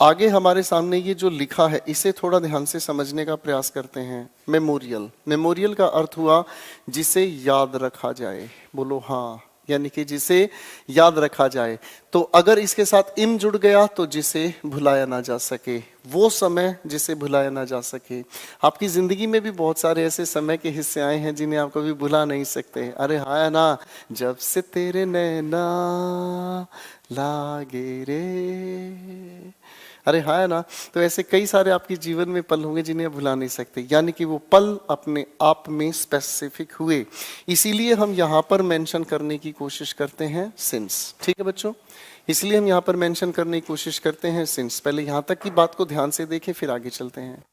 [SPEAKER 1] आगे हमारे सामने ये जो लिखा है इसे थोड़ा ध्यान से समझने का प्रयास करते हैं। मेमोरियल। मेमोरियल का अर्थ हुआ जिसे याद रखा जाए। बोलो हाँ, यानी कि जिसे याद रखा जाए। तो अगर इसके साथ इम जुड़ गया तो जिसे भुलाया ना जा सके, वो समय जिसे भुलाया ना जा सके। आपकी जिंदगी में भी बहुत सारे ऐसे समय के हिस्से आए हैं जिन्हें आप कभी भुला नहीं सकते। अरे हाँ है ना, जब से तेरे नैना लागे रे। अरे हाँ है ना, तो ऐसे कई सारे आपके जीवन में पल होंगे जिन्हें आप भुला नहीं सकते, यानी कि वो पल अपने आप में स्पेसिफिक हुए, इसीलिए हम यहाँ पर मेंशन करने की कोशिश करते हैं सिंस। ठीक है बच्चों, इसलिए हम यहाँ पर मेंशन करने की कोशिश करते हैं सिंस। पहले यहाँ तक की बात को ध्यान से देखें, फिर आगे चलते हैं।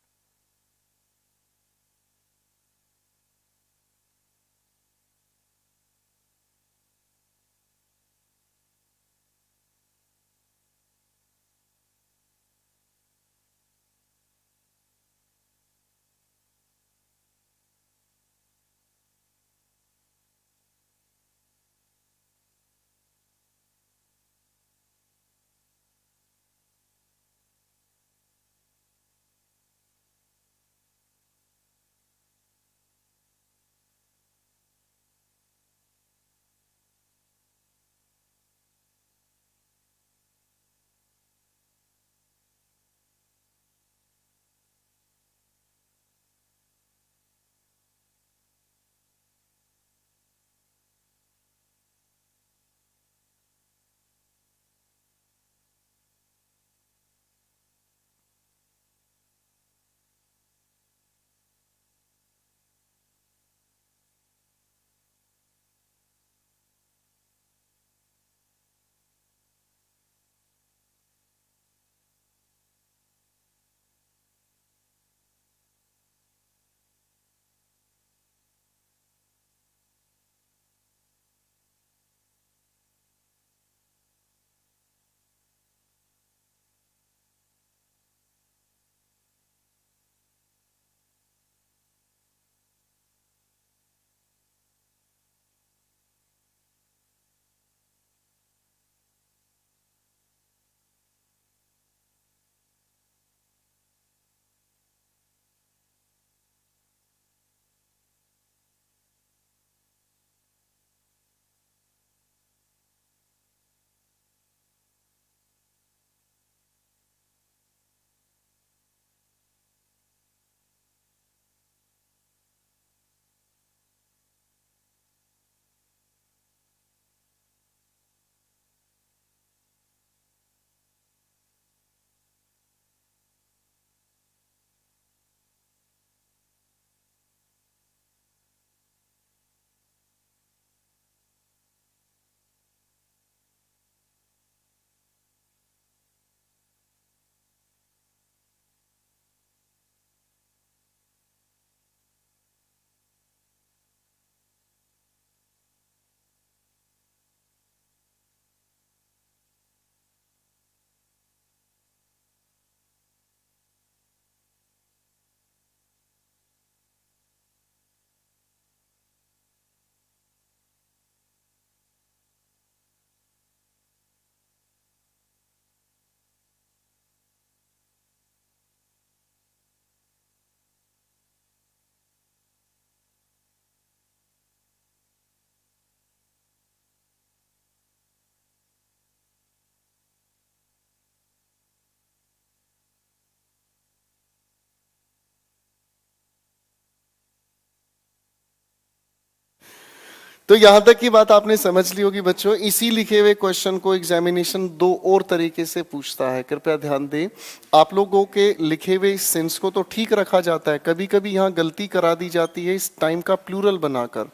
[SPEAKER 1] तो यहां तक की बात आपने समझ ली होगी बच्चों। इसी लिखे हुए क्वेश्चन को एग्जामिनेशन दो और तरीके से पूछता है, कृपया ध्यान दें। आप लोगों के लिखे हुए सेंस को तो ठीक रखा जाता है, कभी कभी यहाँ गलती करा दी जाती है इस टाइम का प्लूरल बनाकर,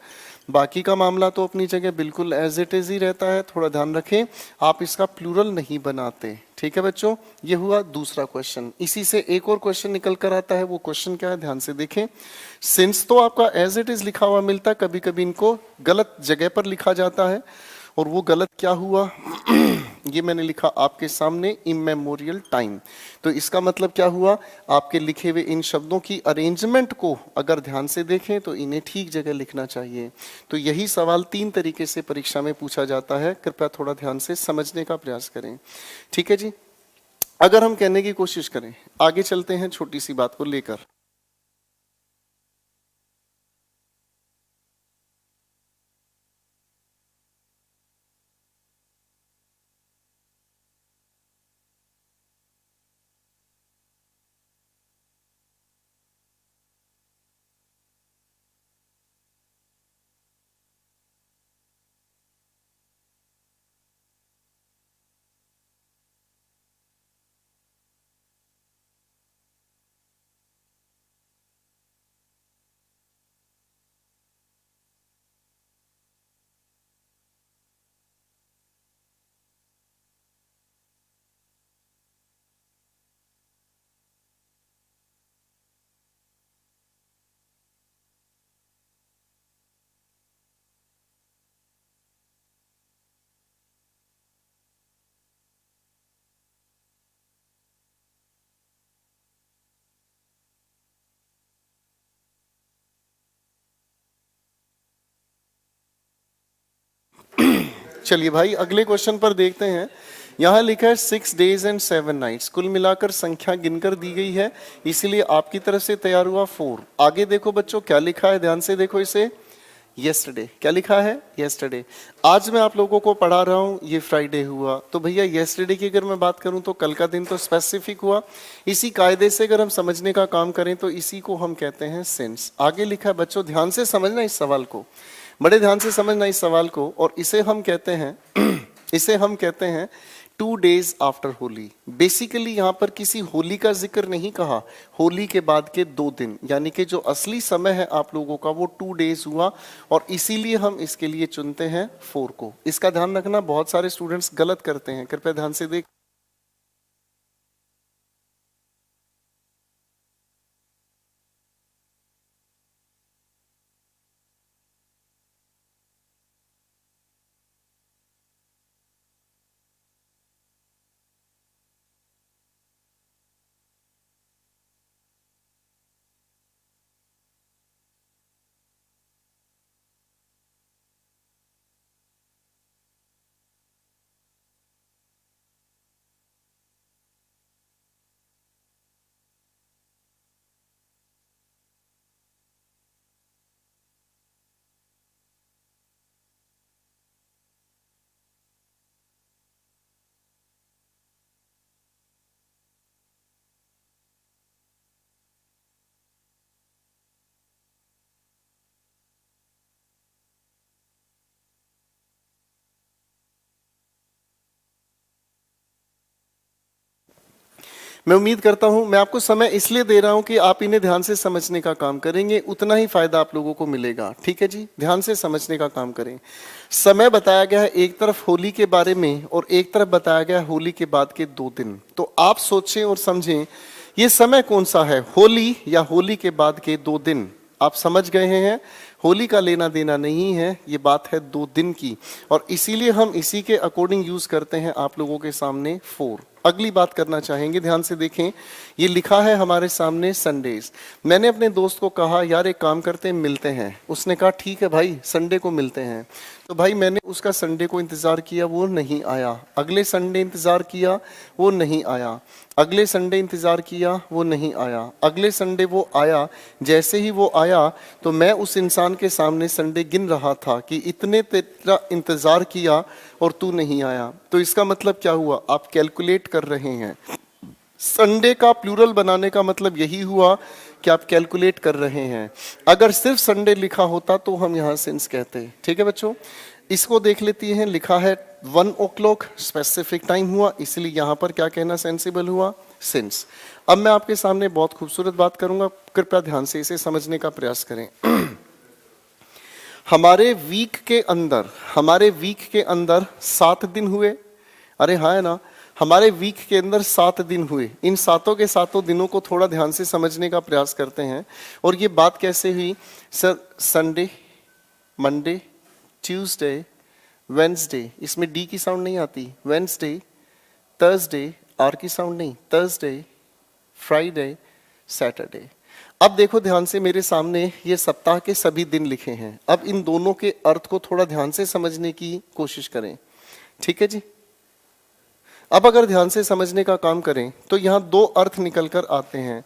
[SPEAKER 1] बाकी का मामला तो अपनी जगह बिल्कुल एज इट इज ही रहता है। थोड़ा ध्यान रखें, आप इसका प्लूरल नहीं बनाते, ठीक है बच्चों। ये हुआ दूसरा क्वेश्चन। इसी से एक और क्वेश्चन निकल कर आता है, वो क्वेश्चन क्या है ध्यान से देखें। सिंस तो आपका एज इट इज लिखा हुआ मिलता है, कभी कभी इनको गलत जगह पर लिखा जाता है, और वो गलत क्या हुआ ये मैंने लिखा आपके सामने, इमेमोरियल टाइम। तो इसका मतलब क्या हुआ, आपके लिखे हुए इन शब्दों की अरेंजमेंट को अगर ध्यान से देखें तो इन्हें ठीक जगह लिखना चाहिए। तो यही सवाल 3 तरीके से परीक्षा में पूछा जाता है, कृपया थोड़ा ध्यान से समझने का प्रयास करें, ठीक है जी। अगर हम कहने की कोशिश करें, आगे चलते हैं छोटी सी बात को लेकर। चलिए भाई अगले क्वेश्चन पर देखते हैं। यहाँ लिखा है 6 days and 7 nights, कुल मिलाकर संख्या गिनकर दी गई है, इसीलिए आपकी तरफ से तैयार हुआ 4। आगे देखो बच्चों क्या लिखा है, ध्यान से देखो इसे। येस्टरडे, क्या लिखा है, येस्टरडे। आज मैं आप लोगों को पढ़ा रहा हूँ, ये फ्राइडे हुआ, तो भैया येस्टरडे की अगर मैं बात करूँ तो कल का दिन तो स्पेसिफिक हुआ। इसी कायदे से अगर हम समझने का काम करें तो इसी को हम कहते हैं सेंस। आगे लिखा है बच्चों, ध्यान से समझना इस सवाल को, बड़े ध्यान से समझना इस सवाल को, और इसे हम कहते हैं इसे हम कहते हैं 2 days आफ्टर होली। बेसिकली यहाँ पर किसी होली का जिक्र नहीं कहा, होली के बाद के 2 दिन, यानी कि जो असली समय है आप लोगों का वो 2 days हुआ, और इसीलिए हम इसके लिए चुनते हैं 4 को। इसका ध्यान रखना, बहुत सारे स्टूडेंट्स गलत करते हैं, कृपया ध्यान से देख। मैं उम्मीद करता हूं, मैं आपको समय इसलिए दे रहा हूं कि आप इन्हें ध्यान से समझने का काम करेंगे, उतना ही फायदा आप लोगों को मिलेगा, ठीक है जी। ध्यान से समझने का काम करें। समय बताया गया है एक तरफ होली के बारे में और एक तरफ बताया गया है होली के बाद के 2 दिन। तो आप सोचें और समझें ये समय कौन सा है, होली या होली के बाद के 2 दिन। आप समझ गए हैं, होली का लेना देना नहीं है, ये बात है 2 दिन की, और इसीलिए हम इसी के अकॉर्डिंग यूज करते हैं आप लोगों के सामने 4। अगली बात करना चाहेंगे, ध्यान से देखें, ये लिखा है हमारे सामने संडेज। मैंने अपने दोस्त को कहा यार एक काम करते हैं मिलते हैं, उसने कहा ठीक है भाई संडे को मिलते हैं। तो भाई मैंने उसका संडे को इंतज़ार किया, वो नहीं आया। अगले संडे इंतज़ार किया, वो नहीं आया। अगले संडे इंतज़ार किया, वो नहीं आया। अगले संडे वो आया। जैसे ही वो आया तो मैं उस इंसान के सामने संडे गिन रहा था कि इतने तेरा इंतज़ार किया और तू नहीं आया। तो इसका मतलब क्या हुआ, आप कैलकुलेट कर रहे हैं। संडे का प्लूरल बनाने का मतलब यही हुआ कि आप कैलकुलेट कर रहे हैं। अगर सिर्फ संडे लिखा होता तो हम यहाँ सिंस कहते। ठीक है बच्चों, इसको देख लेती हैं। लिखा है 1 o'clock, स्पेसिफिक टाइम हुआ, इसलिए यहाँ पर क्या कहना सेंसिबल हुआ, सिंस। अब मैं आपके सामने बहुत खूबसूरत बात करूंगा, कृपया ध्यान से इसे समझने का प्रयास करें। हमारे वीक के अंदर 7 दिन हुए। अरे हाँ है ना, हमारे वीक के अंदर 7 दिन हुए। इन सातों के सातों दिनों को थोड़ा ध्यान से समझने का प्रयास करते हैं। और ये बात कैसे हुई sir? Sunday, Monday, Tuesday, Wednesday, इसमें डी की साउंड नहीं आती, वेंसडे, थर्सडे, आर की साउंड नहीं, थर्सडे, फ्राइडे, सैटरडे। अब देखो ध्यान से, मेरे सामने ये सप्ताह के सभी दिन लिखे हैं। अब इन दोनों के अर्थ को थोड़ा ध्यान से समझने की कोशिश करें। ठीक है जी, अब अगर ध्यान से समझने का काम करें तो यहाँ 2 अर्थ निकल कर आते हैं।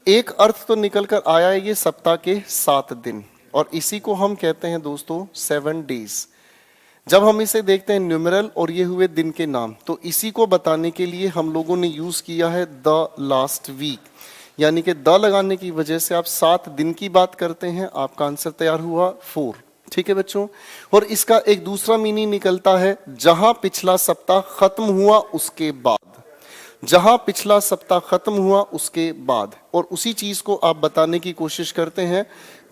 [SPEAKER 1] एक अर्थ तो निकल कर आया है ये सप्ताह के 7 दिन, और इसी को हम कहते हैं दोस्तों 7 डेज। जब हम इसे देखते हैं न्यूमेरल और ये हुए दिन के नाम, तो इसी को बताने के लिए हम लोगों ने यूज किया है द लास्ट वीक, यानी कि द लगाने की वजह से आप 7 दिन की बात करते हैं, आपका आंसर तैयार हुआ 4। ठीक है बच्चों, और इसका एक दूसरा मीनिंग निकलता है जहां पिछला सप्ताह खत्म हुआ उसके बाद, जहां पिछला सप्ताह खत्म हुआ उसके बाद, और उसी चीज को आप बताने की कोशिश करते हैं,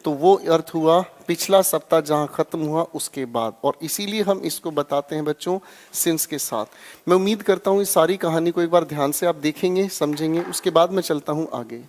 [SPEAKER 1] तो वो अर्थ हुआ पिछला सप्ताह जहां खत्म हुआ उसके बाद। और इसीलिए हम इसको बताते हैं बच्चों सिंस के साथ। मैं उम्मीद करता हूं इस सारी कहानी को एक बार ध्यान से आप देखेंगे, समझेंगे, उसके बाद मैं चलता हूं आगे।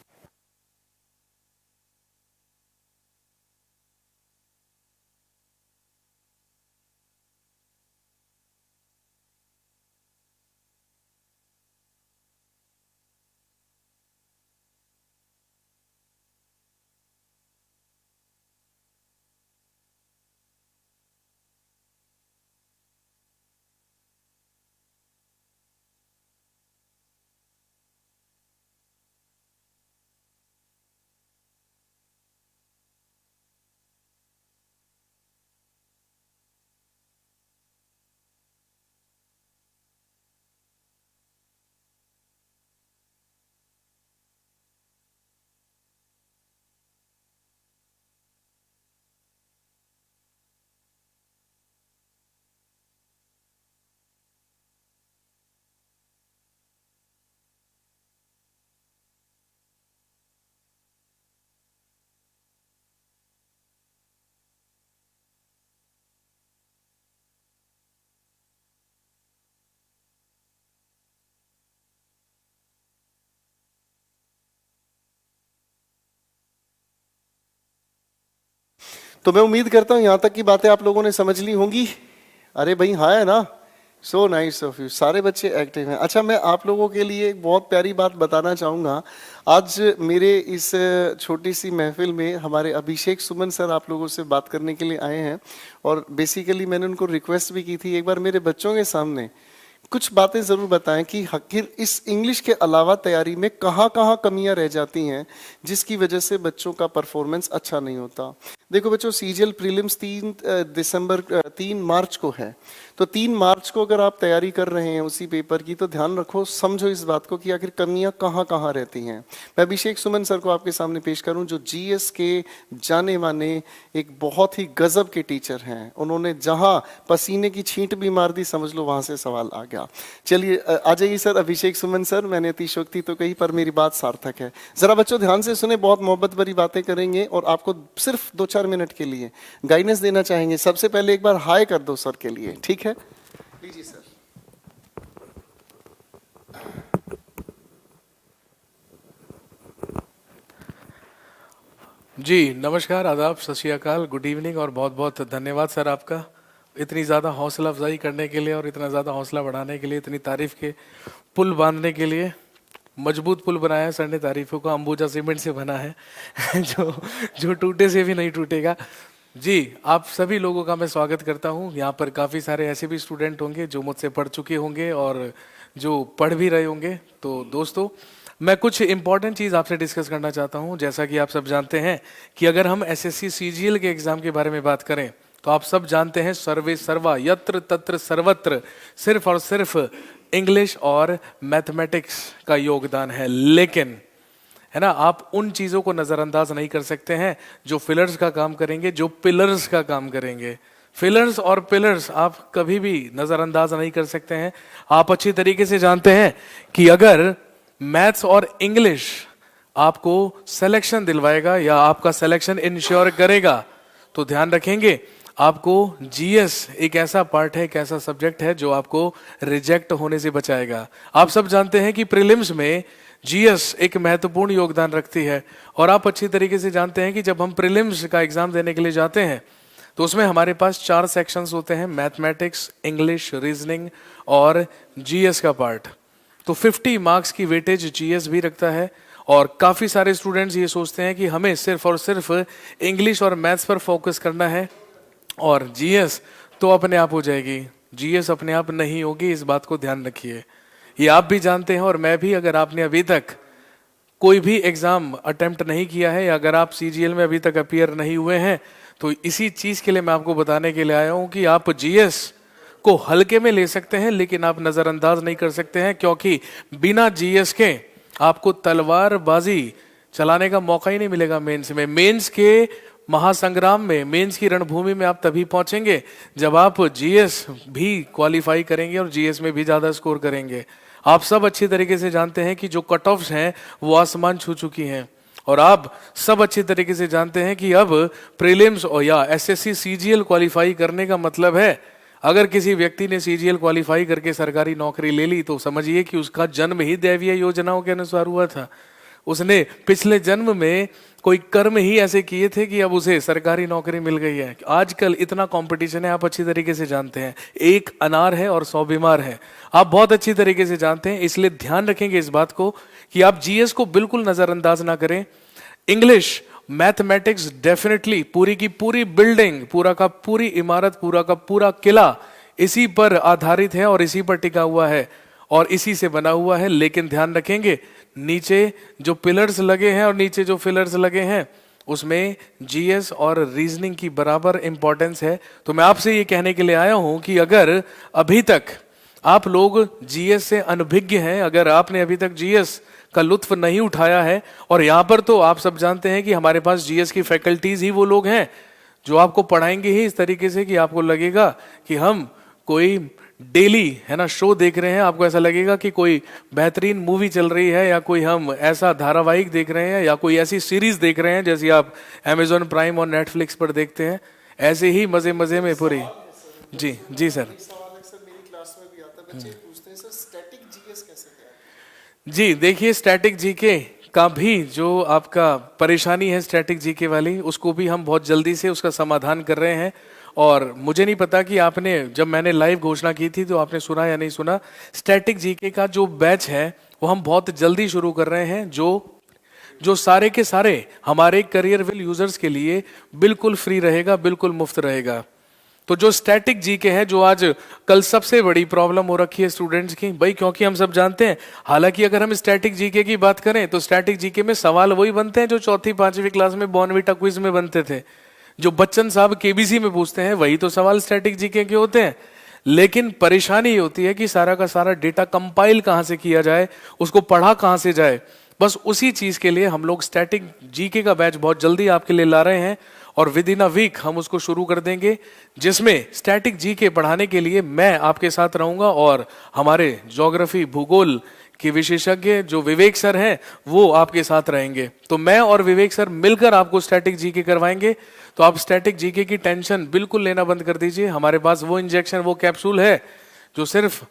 [SPEAKER 1] तो मैं उम्मीद करता हूं यहां तक की बातें आप लोगों ने समझ ली होंगी। अरे भाई हाँ है ना, सो नाइस ऑफ यू, सारे बच्चे एक्टिव हैं। अच्छा, मैं आप लोगों के लिए एक बहुत प्यारी बात बताना चाहूँगा। आज मेरे इस छोटी सी महफिल में हमारे अभिषेक सुमन सर आप लोगों से बात करने के लिए आए हैं, और बेसिकली मैंने उनको रिक्वेस्ट भी की थी एक बार मेरे बच्चों के सामने कुछ बातें ज़रूर बताएं कि आखिर इस इंग्लिश के अलावा तैयारी में कहाँ कहाँ कमियां रह जाती हैं जिसकी वजह से बच्चों का परफॉर्मेंस अच्छा नहीं होता। देखो बच्चों, सीजीएल प्रीलिम्स 3 मार्च को है, तो 3 मार्च को अगर आप तैयारी कर रहे हैं उसी पेपर की, तो ध्यान रखो, समझो इस बात को कि आखिर कमियां कहाँ कहाँ रहती हैं। मैं अभिषेक सुमन सर को आपके सामने पेश करूं, जो जीएस के जाने माने एक बहुत ही गजब के टीचर हैं। उन्होंने जहां पसीने की छींट भी मार दी, समझ लो वहां से सवाल आ गया। चलिए आ जाइए सर, अभिषेक सुमन सर। मैंने अतिशोक्ति तो कही पर मेरी बात सार्थक है। जरा बच्चों ध्यान से सुने, बहुत मोहब्बत भरी बातें करेंगे और आपको सिर्फ 2-4 मिनट के लिए गाइडेंस देना चाहेंगे। सबसे पहले एक बार हाय कर दो सर के लिए, ठीक है? लीजिए सर।
[SPEAKER 2] जी नमस्कार, आदाब, सत श्री अकाल, गुड इवनिंग, और बहुत बहुत धन्यवाद सर आपका इतनी ज़्यादा हौसला अफजाई करने के लिए और इतना ज़्यादा हौसला बढ़ाने के लिए, इतनी तारीफ के पुल बांधने के लिए। मजबूत पुल बनाया है सर ने, तारीफों का अंबुजा सीमेंट से बना है जो टूटे से भी नहीं टूटेगा। जी, आप सभी लोगों का मैं स्वागत करता हूँ। यहाँ पर काफ़ी सारे ऐसे भी स्टूडेंट होंगे जो मुझसे पढ़ चुके होंगे और जो पढ़ भी रहे होंगे। तो दोस्तों, मैं कुछ इंपॉर्टेंट चीज़ आपसे डिस्कस करना चाहता हूँ। जैसा कि आप सब जानते हैं कि अगर हम एसएससी सीजीएल के एग्ज़ाम के बारे में बात करें तो आप सब जानते हैं सर्वे सर्वा यत्र तत्र सर्वत्र सिर्फ और सिर्फ इंग्लिश और मैथमेटिक्स का योगदान है। लेकिन है ना। आप उन चीजों को नजरअंदाज नहीं कर सकते हैं जो फिलर्स का काम करेंगे, जो पिलर्स का काम करेंगे। फिलर्स और पिलर्स आप कभी भी नजरअंदाज नहीं कर सकते हैं। आप अच्छी तरीके से जानते हैं कि अगर मैथ्स और इंग्लिश आपको सिलेक्शन दिलवाएगा या आपका सिलेक्शन इंश्योर करेगा, तो ध्यान रखेंगे आपको जीएस एक ऐसा पार्ट है, एक ऐसा सब्जेक्ट है जो आपको रिजेक्ट होने से बचाएगा। आप सब जानते हैं कि प्रीलिम्स में जीएस एक महत्वपूर्ण योगदान रखती है, और आप अच्छी तरीके से जानते हैं कि जब हम प्रीलिम्स का एग्जाम देने के लिए जाते हैं तो उसमें हमारे पास 4 सेक्शंस होते हैं, मैथमेटिक्स, इंग्लिश, रीजनिंग और जीएस का पार्ट। तो 50 मार्क्स की वेटेज जीएस भी रखता है, और काफी सारे स्टूडेंट्स ये सोचते हैं कि हमें सिर्फ और सिर्फ इंग्लिश और मैथ्स पर फोकस करना है और जीएस तो अपने आप हो जाएगी। जीएस अपने आप नहीं होगी, इस बात को ध्यान रखिए। ये आप भी जानते हैं और मैं भी। अगर आपने अभी तक कोई भी एग्जाम अटेम्प्ट नहीं किया है या अगर आप सीजीएल में अभी तक अपीयर नहीं हुए हैं, तो इसी चीज के लिए मैं आपको बताने के लिए आया हूं कि आप जीएस को हल्के में ले सकते हैं, लेकिन आप नजरअंदाज नहीं कर सकते हैं, क्योंकि बिना जीएस के आपको तलवारबाजी चलाने का मौका ही नहीं मिलेगा मेंस में। मेंस के महासंग्राम में, मेंस की रणभूमि में आप तभी पहुंचेंगे जब आप जीएस भी क्वालिफाई करेंगे और जीएस में भी ज्यादा स्कोर करेंगे। आप सब अच्छी तरीके से जानते हैं कि जो कट ऑफ्स हैं वो आसमान छू चुकी हैं, और आप सब अच्छी तरीके से जानते हैं कि अब प्रीलिम्स और या एसएससी सीजीएल क्वालिफाई करने का मतलब है, अगर किसी व्यक्ति ने सीजीएल क्वालिफाई करके सरकारी नौकरी ले ली तो समझिए कि उसका जन्म ही दैवीय योजनाओं के अनुसार हुआ था। उसने पिछले जन्म में कोई कर्म ही ऐसे किए थे कि अब उसे सरकारी नौकरी मिल गई है। आजकल इतना कंपटीशन है, आप अच्छी तरीके से जानते हैं। एक अनार है और 100 बीमार है, आप बहुत अच्छी तरीके से जानते हैं। इसलिए ध्यान रखेंगे इस बात को कि आप जीएस को बिल्कुल नजरअंदाज ना करें। इंग्लिश, मैथमेटिक्स डेफिनेटली पूरी की पूरी बिल्डिंग, पूरा का पूरी इमारत, पूरा का पूरा किला इसी पर आधारित है और इसी पर टिका हुआ है और इसी से बना हुआ है। लेकिन ध्यान रखेंगे नीचे जो पिलर्स लगे हैं और नीचे जो फिलर्स लगे हैं उसमें जीएस और रीजनिंग की बराबर इंपॉर्टेंस है। तो मैं आपसे ये कहने के लिए आया हूं कि अगर अभी तक आप लोग जीएस से अनभिज्ञ हैं, अगर आपने अभी तक जीएस का लुत्फ नहीं उठाया है, और यहाँ पर तो आप सब जानते हैं कि हमारे पास जीएस की फैकल्टीज ही वो लोग हैं जो आपको पढ़ाएंगे ही इस तरीके से कि आपको लगेगा कि हम कोई डेली है ना शो देख रहे हैं, आपको ऐसा लगेगा कि कोई बेहतरीन मूवी चल रही है या कोई हम ऐसा धारावाहिक देख रहे हैं या कोई ऐसी सीरीज देख रहे हैं जैसी आप अमेजॉन प्राइम और नेटफ्लिक्स पर देखते हैं। ऐसे ही मजे मजे में पूरी। जी जी सर। जी देखिए, स्टैटिक जीके का भी जो आपका परेशानी है स्टैटिक जीके वाली, उसको भी हम बहुत जल्दी से उसका समाधान कर रहे हैं। और मुझे नहीं पता कि आपने, जब मैंने लाइव घोषणा की थी तो आपने सुना या नहीं सुना, स्टैटिक जीके का जो बैच है वो हम बहुत जल्दी शुरू कर रहे हैं, जो सारे के सारे हमारे करियरविल यूजर्स के लिए बिल्कुल फ्री रहेगा, बिल्कुल मुफ्त रहेगा। तो जो स्टैटिक जीके है, जो आज कल सबसे बड़ी प्रॉब्लम हो रखी है स्टूडेंट्स की भाई, क्योंकि हम सब जानते हैं, हालांकि अगर हम स्टैटिक जीके की बात करें तो स्टैटिक जीके में सवाल वही बनते हैं जो चौथी पांचवी क्लास में बॉर्नविटा क्विज में बनते थे। जो बच्चन साहब केबीसी में पूछते हैं वही तो सवाल स्टैटिक जीके के होते हैं। लेकिन परेशानी ये होती है कि सारा का सारा डेटा कंपाइल कहां से किया जाए, उसको पढ़ा कहां से जाए। बस उसी चीज के लिए हम लोग स्टैटिक जीके का बैच बहुत जल्दी आपके लिए ला रहे हैं और विद इन अ वीक हम उसको शुरू कर देंगे, जिसमें स्टैटिक जीके पढ़ाने के लिए मैं आपके साथ रहूंगा और हमारे ज्योग्राफी भूगोल के विशेषज्ञ जो विवेक सर हैं वो आपके साथ रहेंगे। तो मैं और विवेक सर मिलकर आपको स्टैटिक जीके करवाएंगे। तो आप स्टैटिक जीके की टेंशन बिल्कुल लेना बंद कर दीजिए। हमारे पास वो इंजेक्शन, वो कैप्सूल है जो सिर्फ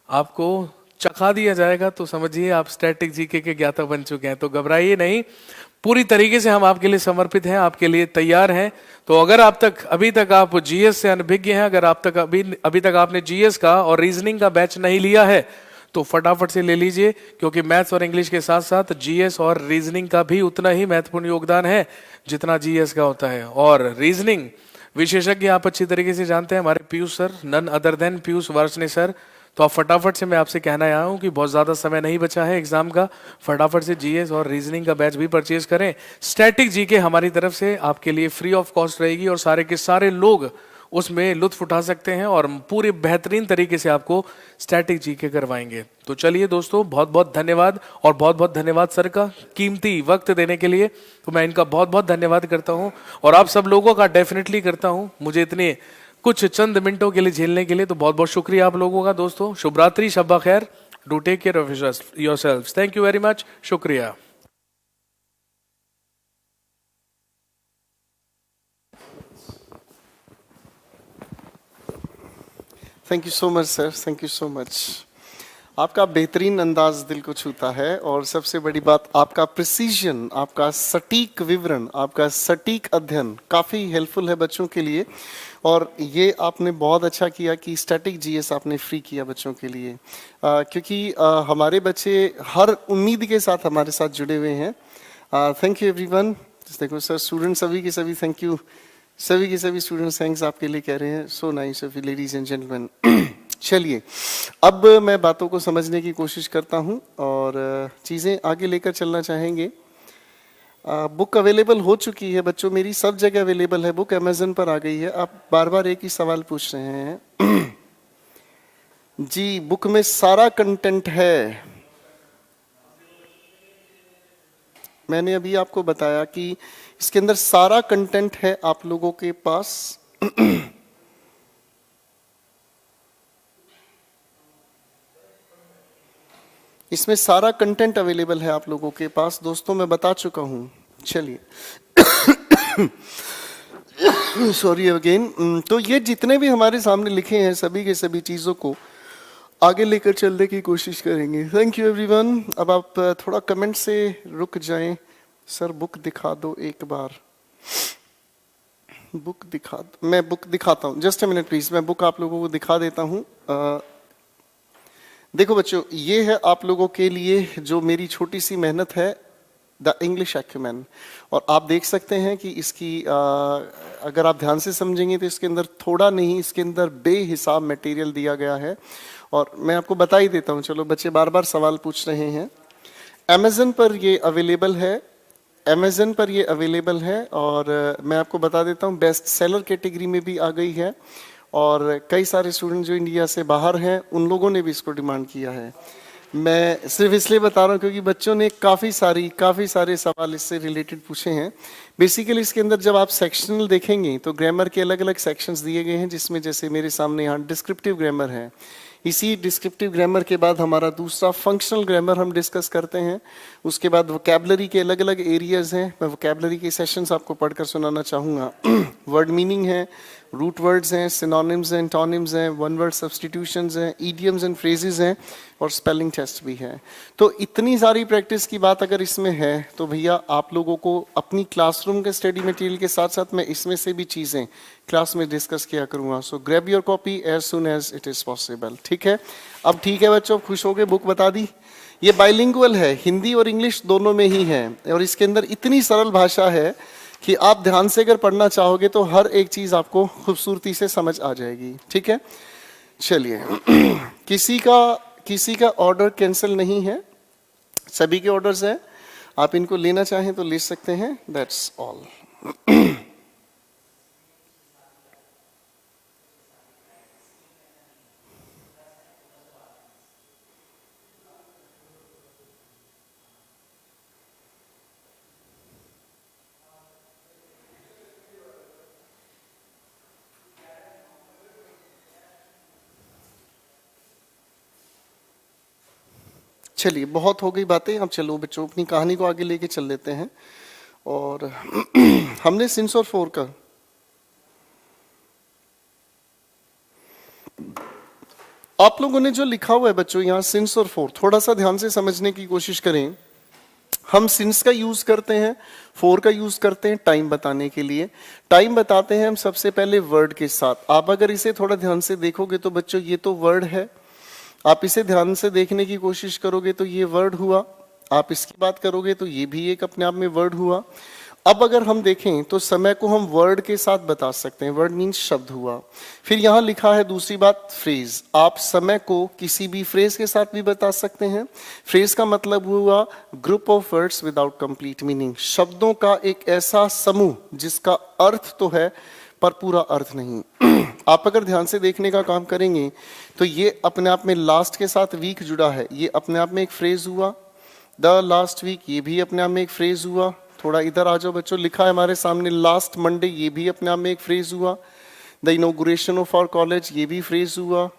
[SPEAKER 2] आपको चखा दिया जाएगा तो समझिए आप स्टैटिक जीके के ज्ञाता बन चुके हैं। तो घबराइए नहीं, पूरी तरीके से हम आपके लिए समर्पित हैं, आपके लिए तैयार हैं। तो अगर अभी तक आप जीएस से अनभिज्ञ हैं, अगर अभी तक आपने जीएस का और रीजनिंग का बैच नहीं लिया है तो फटाफट से ले लीजिए, क्योंकि मैथ्स और इंग्लिश के साथ साथ जीएस और रीजनिंग का भी उतना ही महत्वपूर्ण योगदान है जितना जीएस का होता है। और रीजनिंग विशेषज्ञ आप अच्छी तरीके से जानते हैं, हमारे Piyush sir, none other than Piyush Varshney sir. तो आप फटाफट से, मैं आपसे कहना आया हूं कि बहुत ज्यादा समय नहीं बचा है एग्जाम का, फटाफट से जीएस और रीजनिंग का बैच भी परचेज करें। स्टैटिक जीके हमारी तरफ से आपके लिए फ्री ऑफ कॉस्ट रहेगी और सारे के सारे लोग उसमें लुत्फ उठा सकते हैं और पूरे बेहतरीन तरीके से आपको स्टैटिक जीके करवाएंगे। तो चलिए दोस्तों, बहुत बहुत धन्यवाद और बहुत बहुत धन्यवाद सर का कीमती वक्त देने के लिए। तो मैं इनका बहुत बहुत धन्यवाद करता हूँ और आप सब लोगों का डेफिनेटली करता हूँ, मुझे इतने कुछ चंद मिनटों के लिए झेलने के लिए। तो बहुत बहुत शुक्रिया आप लोगों का दोस्तों। शुभ रात्रि, शब्बा खैर, do take care of yourselves. Thank you very much, शुक्रिया।
[SPEAKER 1] Thank you so much sir, thank you so much. आपका बेहतरीन अंदाज दिल को छूता है और सबसे बड़ी बात आपका प्रिसीजन, आपका सटीक विवरण, आपका सटीक अध्ययन काफ़ी हेल्पफुल है बच्चों के लिए। और ये आपने बहुत अच्छा किया कि स्टैटिक जीएस आपने फ्री किया बच्चों के लिए, क्योंकि हमारे बच्चे हर उम्मीद के साथ हमारे साथ जुड़े हुए हैं। Thank you everyone. देखो सर, स्टूडेंट सभी के सभी थैंक यू, सभी के सभी स्टूडेंट्स थैंक्स आपके लिए कह रहे हैं। सो nice of you ladies and gentleman. चलिए, अब मैं बातों को समझने की कोशिश करता हूं और चीज़ें आगे लेकर चलना चाहेंगे। बुक अवेलेबल हो चुकी है बच्चों, मेरी सब जगह अवेलेबल है बुक, अमेजन पर आ गई है। आप बार बार एक ही सवाल पूछ रहे हैं जी, बुक में सारा कंटेंट है। मैंने अभी आपको बताया कि इसके अंदर सारा कंटेंट है आप लोगों के पास। इसमें सारा कंटेंट अवेलेबल है आप लोगों के पास दोस्तों, मैं बता चुका हूं। चलिए सॉरी अगेन। तो ये जितने भी हमारे सामने लिखे हैं सभी के सभी चीज़ों को आगे लेकर चलने की कोशिश करेंगे। Thank you everyone. अब आप थोड़ा कमेंट से रुक जाएं। सर बुक दिखा दो एक बार, बुक दिखा दो। मैं बुक दिखाता हूँ, जस्ट अ मिनट प्लीज, मैं बुक आप लोगों को दिखा देता हूँ। देखो बच्चों, ये है आप लोगों के लिए जो मेरी छोटी सी मेहनत है, द इंग्लिश एक्यूमेन। और आप देख सकते हैं कि इसकी अगर आप ध्यान से समझेंगे तो इसके अंदर थोड़ा नहीं, इसके अंदर बेहिसाब मटेरियल दिया गया है। और मैं आपको बता ही देता हूँ, चलो बच्चे बार बार सवाल पूछ रहे हैं। अमेजन पर ये अवेलेबल है, अमेजन पर ये अवेलेबल है। और मैं आपको बता देता हूँ बेस्ट सेलर कैटेगरी में भी आ गई है। और कई सारे स्टूडेंट जो इंडिया से बाहर हैं उन लोगों ने भी इसको डिमांड किया है। मैं सिर्फ इसलिए बता रहा हूँ क्योंकि बच्चों ने काफ़ी सारे सवाल इससे रिलेटेड पूछे हैं। बेसिकली इसके अंदर जब आप सेक्शनल देखेंगे तो ग्रामर के अलग अलग सेक्शंस दिए गए हैं, जिसमें जैसे मेरे सामने यहाँ डिस्क्रिप्टिव ग्रामर है। इसी डिस्क्रिप्टिव ग्रामर के बाद हमारा दूसरा फंक्शनल ग्रामर हम डिस्कस करते हैं। उसके बाद वोकैबलरी के अलग अलग एरियाज हैं, मैं वोकैबलरी के सेशंस आपको पढ़कर सुनाना चाहूँगा। वर्ड मीनिंग है, रूट वर्ड्स हैं, सिनोनिम्स हैं, एंटोनिम्स हैं, वन वर्ड सब्स्टिट्यूशंस हैं, ईडियम्स एंड फ्रेजेस हैं और स्पेलिंग टेस्ट भी है। तो इतनी सारी प्रैक्टिस की बात अगर इसमें है तो भैया आप लोगों को अपनी क्लासरूम के स्टडी मटेरियल के साथ साथ मैं इसमें से भी चीज़ें क्लास में डिस्कस किया करूँगा। So grab your copy as soon as it is possible. ठीक है, अब ठीक है बच्चों, खुश हो गए, बुक बता दी। ये बाइलिंगुअल है, हिंदी और इंग्लिश दोनों में ही है। और इसके अंदर इतनी सरल भाषा है कि आप ध्यान से अगर पढ़ना चाहोगे तो हर एक चीज आपको खूबसूरती से समझ आ जाएगी। ठीक है, चलिए किसी का ऑर्डर कैंसिल नहीं है, सभी के ऑर्डर्स हैं। आप इनको लेना चाहें तो ले सकते हैं, दैट्स ऑल। चलिए, बहुत हो गई बातें, अब चलो बच्चों अपनी कहानी को आगे लेके चल लेते हैं। और हमने सिंस और फोर का आप लोगों ने जो लिखा हुआ है बच्चों यहाँ सिंस और फोर, थोड़ा सा ध्यान से समझने की कोशिश करें। हम सिंस का यूज करते हैं, फोर का यूज करते हैं टाइम बताने के लिए। टाइम बताते हैं हम सबसे पहले वर्ड के साथ। आप अगर इसे थोड़ा ध्यान से देखोगे तो बच्चों ये तो वर्ड है, आप इसे ध्यान से देखने की कोशिश करोगे तो ये वर्ड हुआ। आप इसकी बात करोगे तो ये भी एक अपने आप में वर्ड हुआ। अब अगर हम देखें तो समय को हम वर्ड के साथ बता सकते हैं, वर्ड मीन्स शब्द हुआ। फिर यहाँ लिखा है दूसरी बात फ्रेज, आप समय को किसी भी फ्रेज के साथ भी बता सकते हैं। फ्रेज का मतलब हुआ group of words without complete meaning, शब्दों का एक ऐसा समूह जिसका अर्थ तो है पर पूरा अर्थ नहीं। आप अगर ध्यान से देखने का काम करेंगे तो ये अपने आप में लास्ट के साथ वीक जुड़ा है, ये अपने आप में एक फ्रेज हुआ। द लास्ट वीक, ये भी अपने आप में एक फ्रेज हुआ। थोड़ा इधर आ जाओ बच्चों, लिखा है हमारे सामने लास्ट मंडे, ये भी अपने आप में एक फ्रेज हुआ। The inauguration of our college, ये भी फ्रेज हुआ।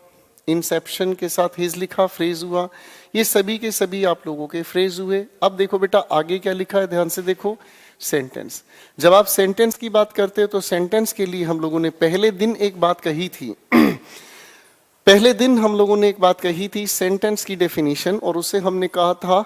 [SPEAKER 1] इंसेप्शन के साथ हिज लिखा, फ्रेज हुआ। ये सभी के सभी आप लोगों के फ्रेज हुए। अब देखो बेटा आगे क्या लिखा है, ध्यान से देखो, सेंटेंस। जब आप सेंटेंस की बात करते हो तो सेंटेंस के लिए हम लोगों ने पहले दिन एक बात कही थी पहले दिन हम लोगों ने एक बात कही थी सेंटेंस की डेफिनेशन, और उसे हमने कहा था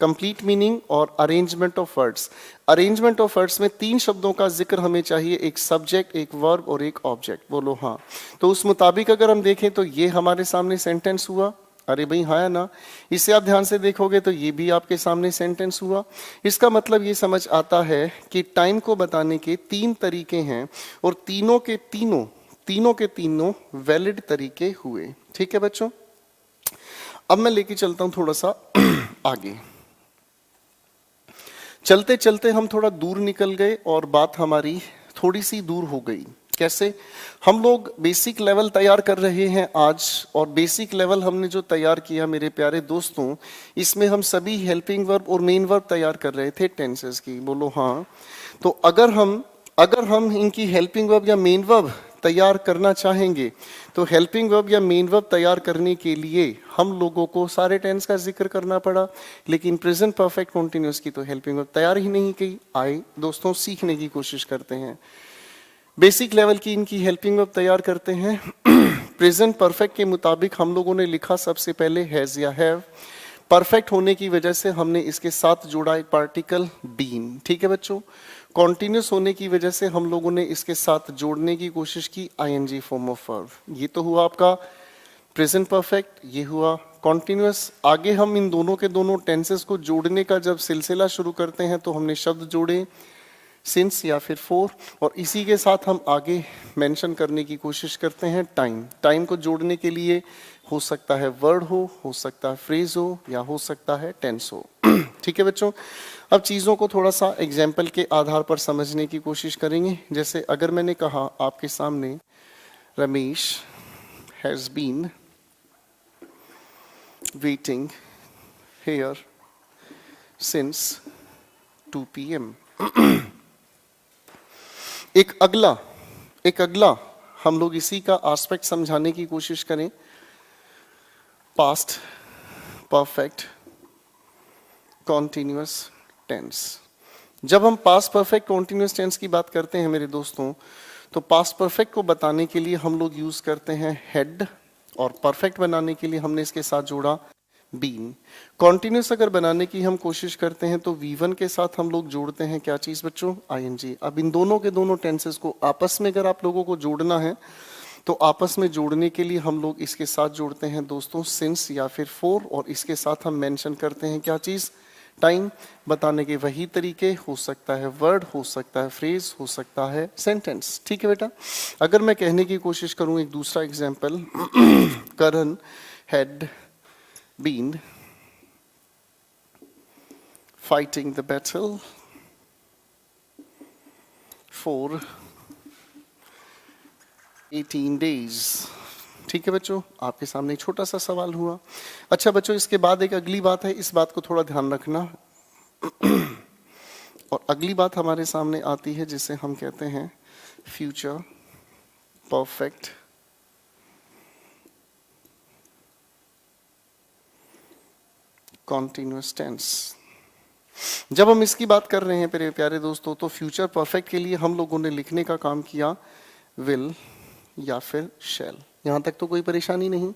[SPEAKER 1] कंप्लीट मीनिंग और arrangement of words. Arrangement of words में 3 शब्दों का जिक्र हमें चाहिए, एक सब्जेक्ट, एक वर्ब और एक ऑब्जेक्ट। बोलो हाँ। तो उस मुताबिक अगर हम देखें तो ये हमारे सामने सेंटेंस हुआ। अरे भाई हाँ है ना। इसे आप ध्यान से देखोगे तो ये भी आपके सामने सेंटेंस हुआ। इसका मतलब ये समझ आता है कि टाइम को बताने के 3 तरीके हैं और तीनों के तीनों वैलिड तरीके हुए। ठीक है बच्चों, अब मैं लेके चलता हूं थोड़ा सा आगे। चलते चलते हम थोड़ा दूर निकल गए और बात हमारी थोड़ी सी दूर हो गई। कैसे? हम लोग बेसिक लेवल तैयार कर रहे हैं आज, और बेसिक लेवल हमने जो तैयार किया मेरे प्यारे दोस्तों, इसमें हम सभी हेल्पिंग वर्ब और मेन वर्ब तैयार कर रहे थे टेंसेस की। बोलो हाँ। तो अगर हम इनकी हेल्पिंग वर्ब या मेन वर्ब तैयार करना चाहेंगे तो हेल्पिंग वर्ब या मेन वर्ब तैयार करने के लिए हम लोगों को सारे टेंस का जिक्र करना पड़ा, लेकिन प्रेजेंट परफेक्ट कंटीन्यूअस की तो हेल्पिंग वर्ब तैयार ही नहीं की। आए दोस्तों, सीखने की कोशिश करते हैं। बेसिक लेवल की इनकी हेल्पिंग वर्ब तैयार करते हैं। प्रेजेंट परफेक्ट के मुताबिक हम लोगों ने लिखा सबसे पहले हैज या हैव। परफेक्ट होने की वजह से हमने इसके साथ जोड़ा एक पार्टिकल बीन। ठीक है बच्चों। कॉन्टिन्यूस होने की वजह से हम लोगों ने इसके साथ जोड़ने की कोशिश की आईएनजी फॉर्म ऑफ वर्ब। ये तो हुआ आपका प्रेजेंट परफेक्ट, ये हुआ कॉन्टिन्यूस। आगे हम इन दोनों के दोनों टेंसेस को जोड़ने का जब सिलसिला शुरू करते हैं तो हमने शब्द जोड़े सिंस या फिर फॉर, और इसी के साथ हम आगे मेंशन करने की कोशिश करते हैं टाइम। टाइम को जोड़ने के लिए हो सकता है वर्ड हो सकता है फ्रेज हो, या हो सकता है टेंस हो। ठीक है बच्चों, अब चीज़ों को थोड़ा सा एग्जाम्पल के आधार पर समझने की कोशिश करेंगे। जैसे अगर मैंने कहा आपके सामने Ramesh has been waiting here since 2 PM। एक अगला हम लोग इसी का एस्पेक्ट समझाने की कोशिश करें। Past perfect continuous tense. जब हम पास्ट परफेक्ट कॉन्टिन्यूअस टेंस की बात करते हैं मेरे दोस्तों, तो पास्ट परफेक्ट को बताने के लिए हम लोग यूज करते हैं हैड, और परफेक्ट बनाने के लिए हमने इसके साथ जोड़ा बीन। कॉन्टिन्यूअस अगर बनाने की हम कोशिश करते हैं तो V1 के साथ हम लोग जोड़ते हैं क्या चीज बच्चों? ING। अब इन दोनों के दोनों टेंसेस को आपस में अगर आप लोगों को जोड़ना है तो आपस में जोड़ने के लिए हम लोग इसके साथ जोड़ते हैं दोस्तों सिंस या फिर फॉर, और इसके साथ हम मेंशन करते हैं क्या चीज? टाइम। बताने के वही तरीके, हो सकता है वर्ड, हो सकता है फ्रेज, हो सकता है सेंटेंस। ठीक है बेटा। अगर मैं कहने की कोशिश करूं एक दूसरा example, Karan had been fighting the battle for 18 days। ठीक है बच्चों, आपके सामने एक छोटा सा सवाल हुआ। अच्छा बच्चों, इसके बाद एक अगली बात है, इस बात को थोड़ा ध्यान रखना। और अगली बात हमारे सामने आती है जिसे हम कहते हैं फ्यूचर परफेक्ट कॉन्टिन्यूअस टेंस। जब हम इसकी बात कर रहे हैं मेरे प्यारे दोस्तों, तो फ्यूचर परफेक्ट के लिए हम लोगों ने लिखने का काम किया विल या फिर शैल। यहां तक तो कोई परेशानी नहीं।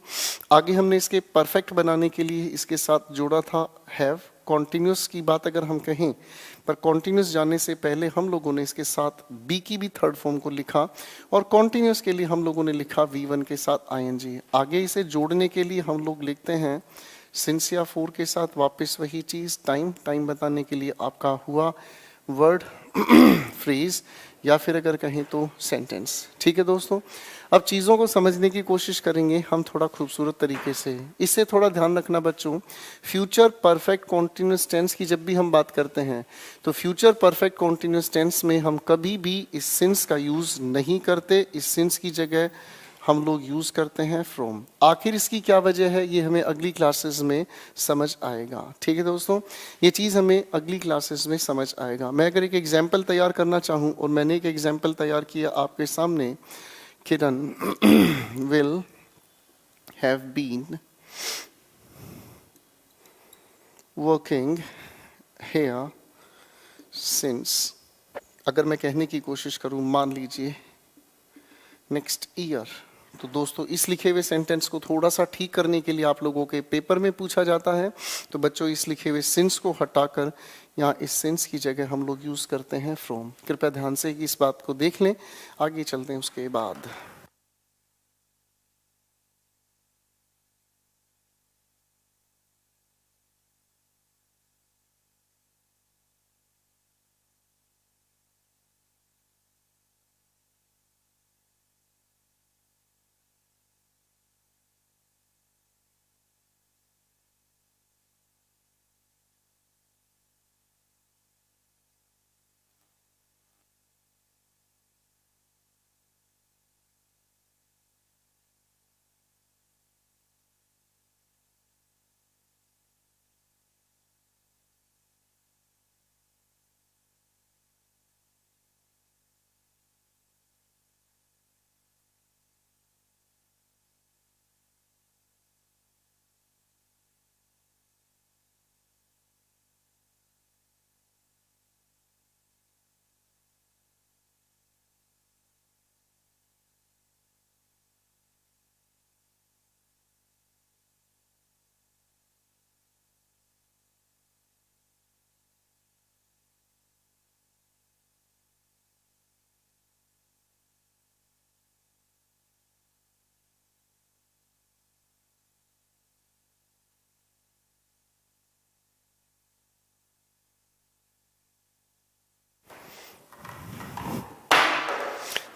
[SPEAKER 1] आगे हमने इसके परफेक्ट बनाने के लिए इसके साथ जोड़ा था हैव। कॉन्टिन्यूअस की बात अगर हम कहें, पर कॉन्टिन्यूअस जाने से पहले हम लोगों ने इसके साथ बी की भी थर्ड फॉर्म को लिखा, और कॉन्टिन्यूअस के लिए हम लोगों ने लिखा V1 के साथ ING। आगे इसे जोड़ने के लिए हम लोग लिखते हैं सिंस या फॉर के साथ वापस वही चीज टाइम। टाइम बताने के लिए आपका हुआ वर्ड फ्रेज, या फिर अगर कहें तो सेंटेंस। ठीक है दोस्तों, अब चीज़ों को समझने की कोशिश करेंगे हम थोड़ा खूबसूरत तरीके से। इससे थोड़ा ध्यान रखना बच्चों, फ्यूचर परफेक्ट कॉन्टिन्यूस टेंस की जब भी हम बात करते हैं तो फ्यूचर परफेक्ट कॉन्टिन्यूस टेंस में हम कभी भी इस सिंस का यूज़ नहीं करते। इस सिंस की जगह हम लोग यूज़ करते हैं फ्रॉम। आखिर इसकी क्या वजह है ये हमें अगली क्लासेस में समझ आएगा। ठीक है दोस्तों, ये चीज़ हमें अगली क्लासेस में समझ आएगा। मैं अगर एक एग्जाम्पल तैयार करना चाहूँ, और मैंने एक एग्जाम्पल तैयार किया आपके सामने, Kiran will have been working here since, अगर मैं कहने की कोशिश करूँ मान लीजिए नेक्स्ट ईयर, तो दोस्तों इस लिखे हुए सेंटेंस को थोड़ा सा ठीक करने के लिए आप लोगों के पेपर में पूछा जाता है। तो बच्चों इस लिखे हुए सिंस को हटाकर यहाँ इस सिंस की जगह हम लोग यूज़ करते हैं फ्रॉम। कृपया ध्यान से इस बात को देख लें, आगे चलते हैं उसके बाद।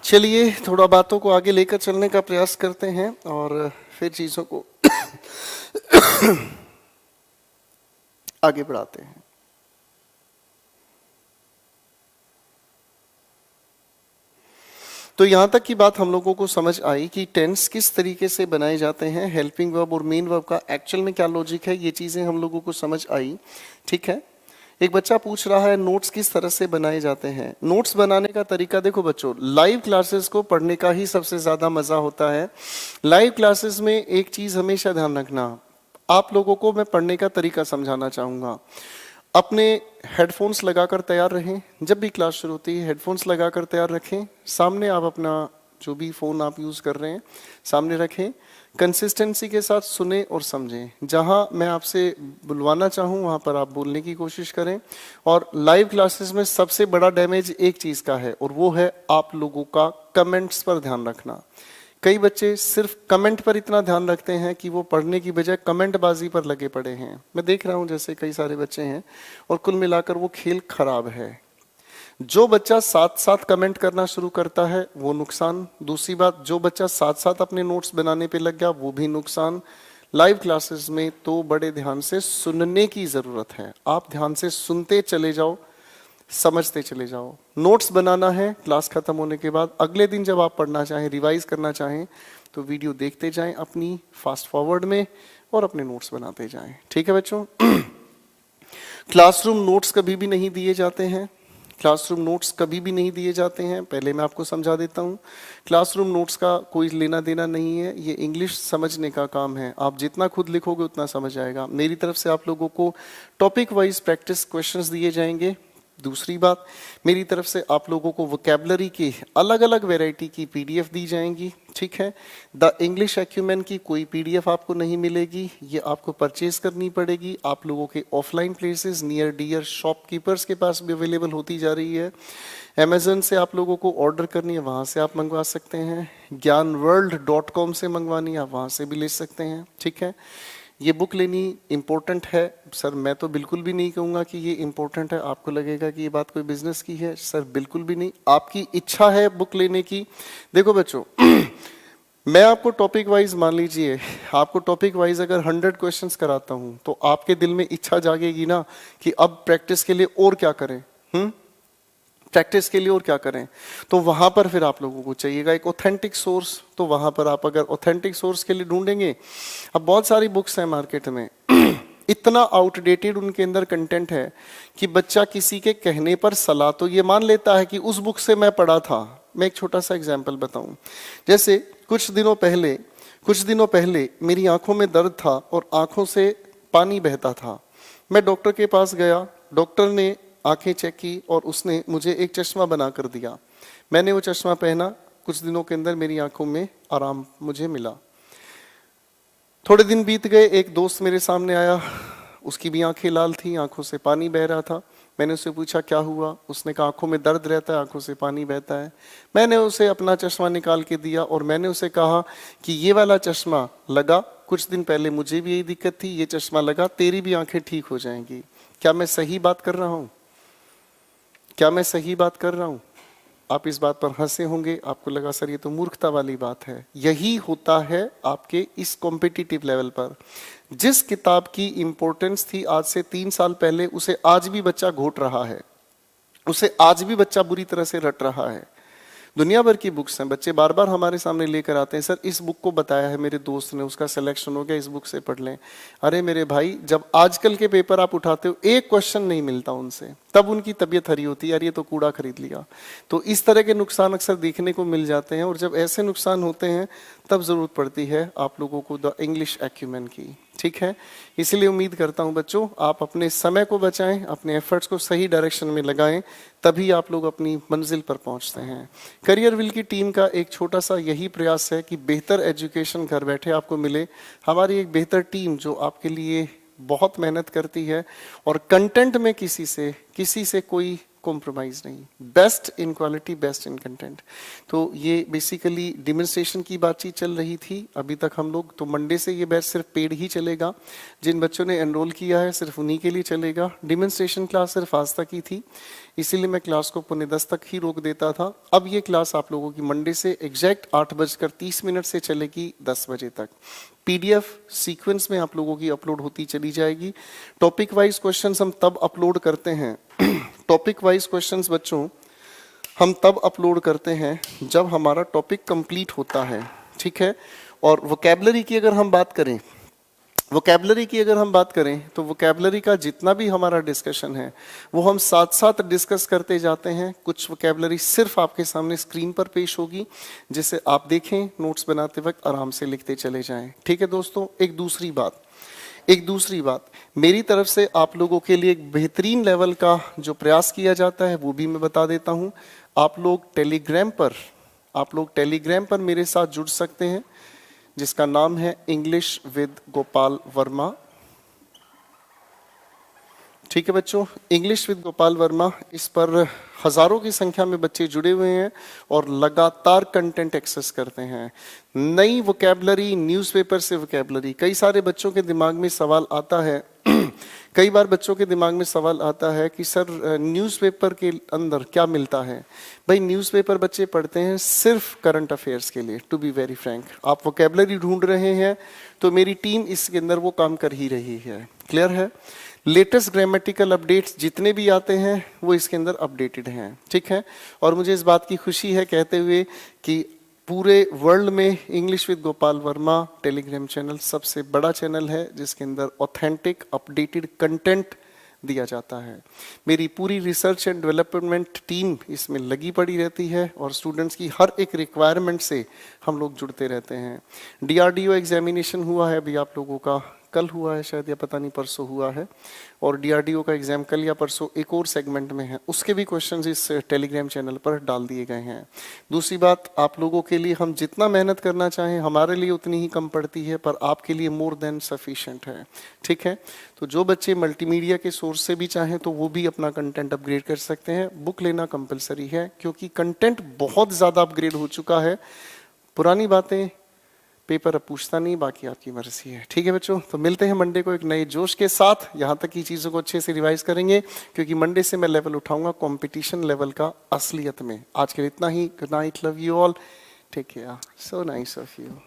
[SPEAKER 1] चलिए थोड़ा बातों को आगे लेकर चलने का प्रयास करते हैं और फिर चीज़ों को आगे बढ़ाते हैं। तो यहाँ तक की बात हम लोगों को समझ आई कि टेंस किस तरीके से बनाए जाते हैं, हेल्पिंग वर्ब और मेन वर्ब का एक्चुअल में क्या लॉजिक है, ये चीज़ें हम लोगों को समझ आई। ठीक है, एक बच्चा पूछ रहा है नोट्स किस तरह से बनाए जाते हैं। नोट्स बनाने का तरीका देखो बच्चों, लाइव क्लासेस को पढ़ने का ही सबसे ज़्यादा मज़ा होता है। लाइव क्लासेस में एक चीज़ हमेशा ध्यान रखना, आप लोगों को मैं पढ़ने का तरीका समझाना चाहूँगा। अपने हेडफोन्स लगाकर तैयार रहें, जब भी क्लास शुरू होती है हेडफोन्स लगाकर तैयार रखें। सामने आप अपना जो भी फ़ोन आप यूज़ कर रहे हैं सामने रखें, कंसिस्टेंसी के साथ सुने और समझें। जहां मैं आपसे बुलवाना चाहूं वहां पर आप बोलने की कोशिश करें। और लाइव क्लासेस में सबसे बड़ा डैमेज एक चीज़ का है और वो है आप लोगों का कमेंट्स पर ध्यान रखना। कई बच्चे सिर्फ कमेंट पर इतना ध्यान रखते हैं कि वो पढ़ने की बजाय कमेंट बाजी पर लगे पड़े हैं। मैं देख रहा हूं जैसे कई सारे बच्चे हैं और कुल मिलाकर वो खेल खराब है। जो बच्चा साथ साथ कमेंट करना शुरू करता है वो नुकसान। दूसरी बात, जो बच्चा साथ साथ अपने नोट्स बनाने पे लग गया वो भी नुकसान। लाइव क्लासेस में तो बड़े ध्यान से सुनने की ज़रूरत है। आप ध्यान से सुनते चले जाओ, समझते चले जाओ। नोट्स बनाना है क्लास खत्म होने के बाद, अगले दिन जब आप पढ़ना चाहें, रिवाइज करना चाहें तो वीडियो देखते जाएं अपनी फास्ट फॉरवर्ड में और अपने नोट्स बनाते जाएं। ठीक है बच्चों, क्लासरूम नोट्स कभी भी नहीं दिए जाते हैं। क्लासरूम नोट्स कभी भी नहीं दिए जाते हैं, पहले मैं आपको समझा देता हूँ। क्लासरूम नोट्स का कोई लेना देना नहीं है, ये इंग्लिश समझने का काम है। आप जितना खुद लिखोगे उतना समझ आएगा। मेरी तरफ से आप लोगों को टॉपिक वाइज प्रैक्टिस क्वेश्चंस दिए जाएंगे। दूसरी बात, मेरी तरफ से आप लोगों को वोकैबुलरी की अलग अलग वैरायटी की पीडीएफ दी जाएंगी। ठीक है, द इंग्लिश एक्यूमेन की कोई पीडीएफ आपको नहीं मिलेगी, ये आपको परचेज करनी पड़ेगी। आप लोगों के offline places near dear shopkeepers के पास भी अवेलेबल होती जा रही है। अमेजन से आप लोगों को ऑर्डर करनी है, वहाँ से आप मंगवा सकते हैं। ज्ञानवर्ल्ड.com से मंगवानी है, आप वहाँ से भी ले सकते हैं। ठीक है, ये बुक लेनी इम्पोर्टेंट है सर, मैं तो बिल्कुल भी नहीं कहूँगा कि ये इम्पोर्टेंट है। आपको लगेगा कि ये बात कोई बिजनेस की है, सर बिल्कुल भी नहीं। आपकी इच्छा है बुक लेने की। देखो बच्चों मैं आपको टॉपिक वाइज, मान लीजिए आपको टॉपिक वाइज अगर 100 क्वेश्चंस कराता हूँ तो आपके दिल में इच्छा जागेगी ना कि अब प्रैक्टिस के लिए और क्या करें, प्रैक्टिस के लिए और क्या करें। तो वहां पर फिर आप लोगों को चाहिएगा एक ऑथेंटिक सोर्स। तो वहां पर आप अगर ऑथेंटिक सोर्स के लिए ढूंढेंगे, अब बहुत सारी बुक्स हैं मार्केट में इतना आउटडेटेड उनके अंदर कंटेंट है कि बच्चा किसी के कहने पर सलाह तो ये मान लेता है कि उस बुक से मैं पढ़ा था। मैं एक छोटा सा एग्जाम्पल बताऊं, जैसे कुछ दिनों पहले मेरी आंखों में दर्द था और आंखों से पानी बहता था। मैं डॉक्टर के पास गया, डॉक्टर ने आंखें चेक की और उसने मुझे एक चश्मा बना कर दिया। मैंने वो चश्मा पहना, कुछ दिनों के अंदर मेरी आंखों में आराम मुझे मिला। थोड़े दिन बीत गए, एक दोस्त मेरे सामने आया, उसकी भी आंखें लाल थी, आंखों से पानी बह रहा था। मैंने उससे पूछा क्या हुआ, उसने कहा आंखों में दर्द रहता है, आंखों से पानी बहता है। मैंने उसे अपना चश्मा निकाल के दिया और मैंने उसे कहा कि ये वाला चश्मा लगा, कुछ दिन पहले मुझे भी यही दिक्कत थी, ये चश्मा लगा, तेरी भी आंखें ठीक हो जाएंगी। क्या मैं सही बात कर रहा हूँ? क्या मैं सही बात कर रहा हूं? आप इस बात पर हंसे होंगे, आपको लगा सर ये तो मूर्खता वाली बात है। यही होता है आपके इस कॉम्पिटिटिव लेवल पर। जिस किताब की इंपॉर्टेंस थी आज से 3 साल पहले, उसे आज भी बच्चा घोट रहा है, उसे आज भी बच्चा बुरी तरह से रट रहा है। दुनिया भर की बुक्स हैं, बच्चे बार बार हमारे सामने लेकर आते हैं, सर इस बुक को बताया है मेरे दोस्त ने, उसका सिलेक्शन हो गया, इस बुक से पढ़ लें। अरे मेरे भाई, जब आजकल के पेपर आप उठाते हो, एक क्वेश्चन नहीं मिलता उनसे, तब उनकी तबीयत हरी होती है, यार ये तो कूड़ा खरीद लिया। तो इस तरह के नुकसान अक्सर देखने को मिल जाते हैं, और जब ऐसे नुकसान होते हैं तब जरूरत पड़ती है आप लोगों को द इंग्लिश एक्यूमेन की। ठीक है, इसलिए उम्मीद करता हूं बच्चों आप अपने समय को बचाएं, अपने एफर्ट्स को सही डायरेक्शन में लगाएं, तभी आप लोग अपनी मंजिल पर पहुंचते हैं। करियर विल की टीम का एक छोटा सा यही प्रयास है कि बेहतर एजुकेशन घर बैठे आपको मिले। हमारी एक बेहतर टीम जो आपके लिए बहुत मेहनत करती है, और कंटेंट में किसी से कोई कॉम्प्रोमाइज नहीं, best in quality, best in content. तो ये बेसिकली डिमॉन्स्ट्रेशन की बातचीत चल रही थी अभी तक हम लोग। तो मंडे से ये बैच सिर्फ पेड ही चलेगा, जिन बच्चों ने एनरोल किया है सिर्फ उन्हीं के लिए चलेगा। डिमॉन्स्ट्रेशन क्लास सिर्फ आज तक ही थी, इसीलिए मैं क्लास को 9:45 तक ही रोक देता था। अब ये क्लास आप लोगों की मंडे से एग्जैक्ट 8:30 से चलेगी 10 बजे तक। पीडीएफ सीक्वेंस में आप लोगों की अपलोड होती चली जाएगी। टॉपिक वाइज क्वेश्चंस हम तब अपलोड करते हैं टॉपिक वाइज क्वेश्चंस बच्चों हम तब अपलोड करते हैं जब हमारा टॉपिक कंप्लीट होता है। ठीक है, और वोकैबुलरी की अगर हम बात करें, तो वोकैबुलरी का जितना भी हमारा डिस्कशन है वो हम साथ साथ डिस्कस करते जाते हैं। कुछ वोकैबुलरी सिर्फ आपके सामने स्क्रीन पर पेश होगी, जिसे आप देखें, नोट्स बनाते वक्त आराम से लिखते चले जाएं। ठीक है दोस्तों, एक दूसरी बात मेरी तरफ से आप लोगों के लिए एक बेहतरीन लेवल का जो प्रयास किया जाता है वो भी मैं बता देता हूं। आप लोग टेलीग्राम पर मेरे साथ जुड़ सकते हैं, जिसका नाम है इंग्लिश विद गोपाल वर्मा। ठीक है बच्चों, इंग्लिश विद गोपाल वर्मा, इस पर हजारों की संख्या में बच्चे जुड़े हुए हैं और लगातार कंटेंट एक्सेस करते हैं। नई वोकैबुलरी, न्यूज़पेपर से वोकैबुलरी। कई सारे बच्चों के दिमाग में सवाल आता है कई बार बच्चों के दिमाग में सवाल आता है कि सर न्यूज़पेपर के अंदर क्या मिलता है। भाई न्यूज़पेपर बच्चे पढ़ते हैं सिर्फ करंट अफेयर्स के लिए। टू बी वेरी फ्रैंक, आप वोकैबुलरी ढूंढ रहे हैं तो मेरी टीम इसके अंदर वो काम कर ही रही है। क्लियर है? लेटेस्ट ग्रामेटिकल अपडेट्स जितने भी आते हैं वो इसके अंदर अपडेटेड हैं। ठीक है, और मुझे इस बात की खुशी है कहते हुए कि पूरे वर्ल्ड में English with Gopal Verma Telegram channel सबसे बड़ा चैनल है जिसके अंदर ऑथेंटिक अपडेटेड कंटेंट दिया जाता है। मेरी पूरी रिसर्च एंड डेवलपमेंट टीम इसमें लगी पड़ी रहती है और स्टूडेंट्स की हर एक रिक्वायरमेंट से हम लोग जुड़ते रहते हैं। डीआरडीओ एग्जामिनेशन हुआ है अभी आप लोगों का, कल हुआ है शायद, या पता नहीं परसों हुआ है, और डीआरडीओ का एग्जाम कल या परसों एक और सेगमेंट में है, उसके भी क्वेश्चंस इस टेलीग्राम चैनल पर डाल दिए गए हैं। दूसरी बात, आप लोगों के लिए हम जितना मेहनत करना चाहें हमारे लिए उतनी ही कम पड़ती है, पर आपके लिए मोर देन सफिशिएंट है। ठीक है, तो जो बच्चे मल्टीमीडिया के सोर्स से भी चाहें तो वो भी अपना कंटेंट अपग्रेड कर सकते हैं। बुक लेना कंपलसरी है क्योंकि कंटेंट बहुत ज़्यादा अपग्रेड हो चुका है। पुरानी बातें पेपर अब पूछता नहीं, बाकी आपकी मर्जी है। ठीक है बच्चों, तो मिलते हैं मंडे को एक नए जोश के साथ। यहाँ तक की चीज़ों को अच्छे से रिवाइज करेंगे, क्योंकि मंडे से मैं लेवल उठाऊंगा कंपटीशन लेवल का असलियत में। आज के लिए इतना ही। Good night, love you all, take care, so nice of you.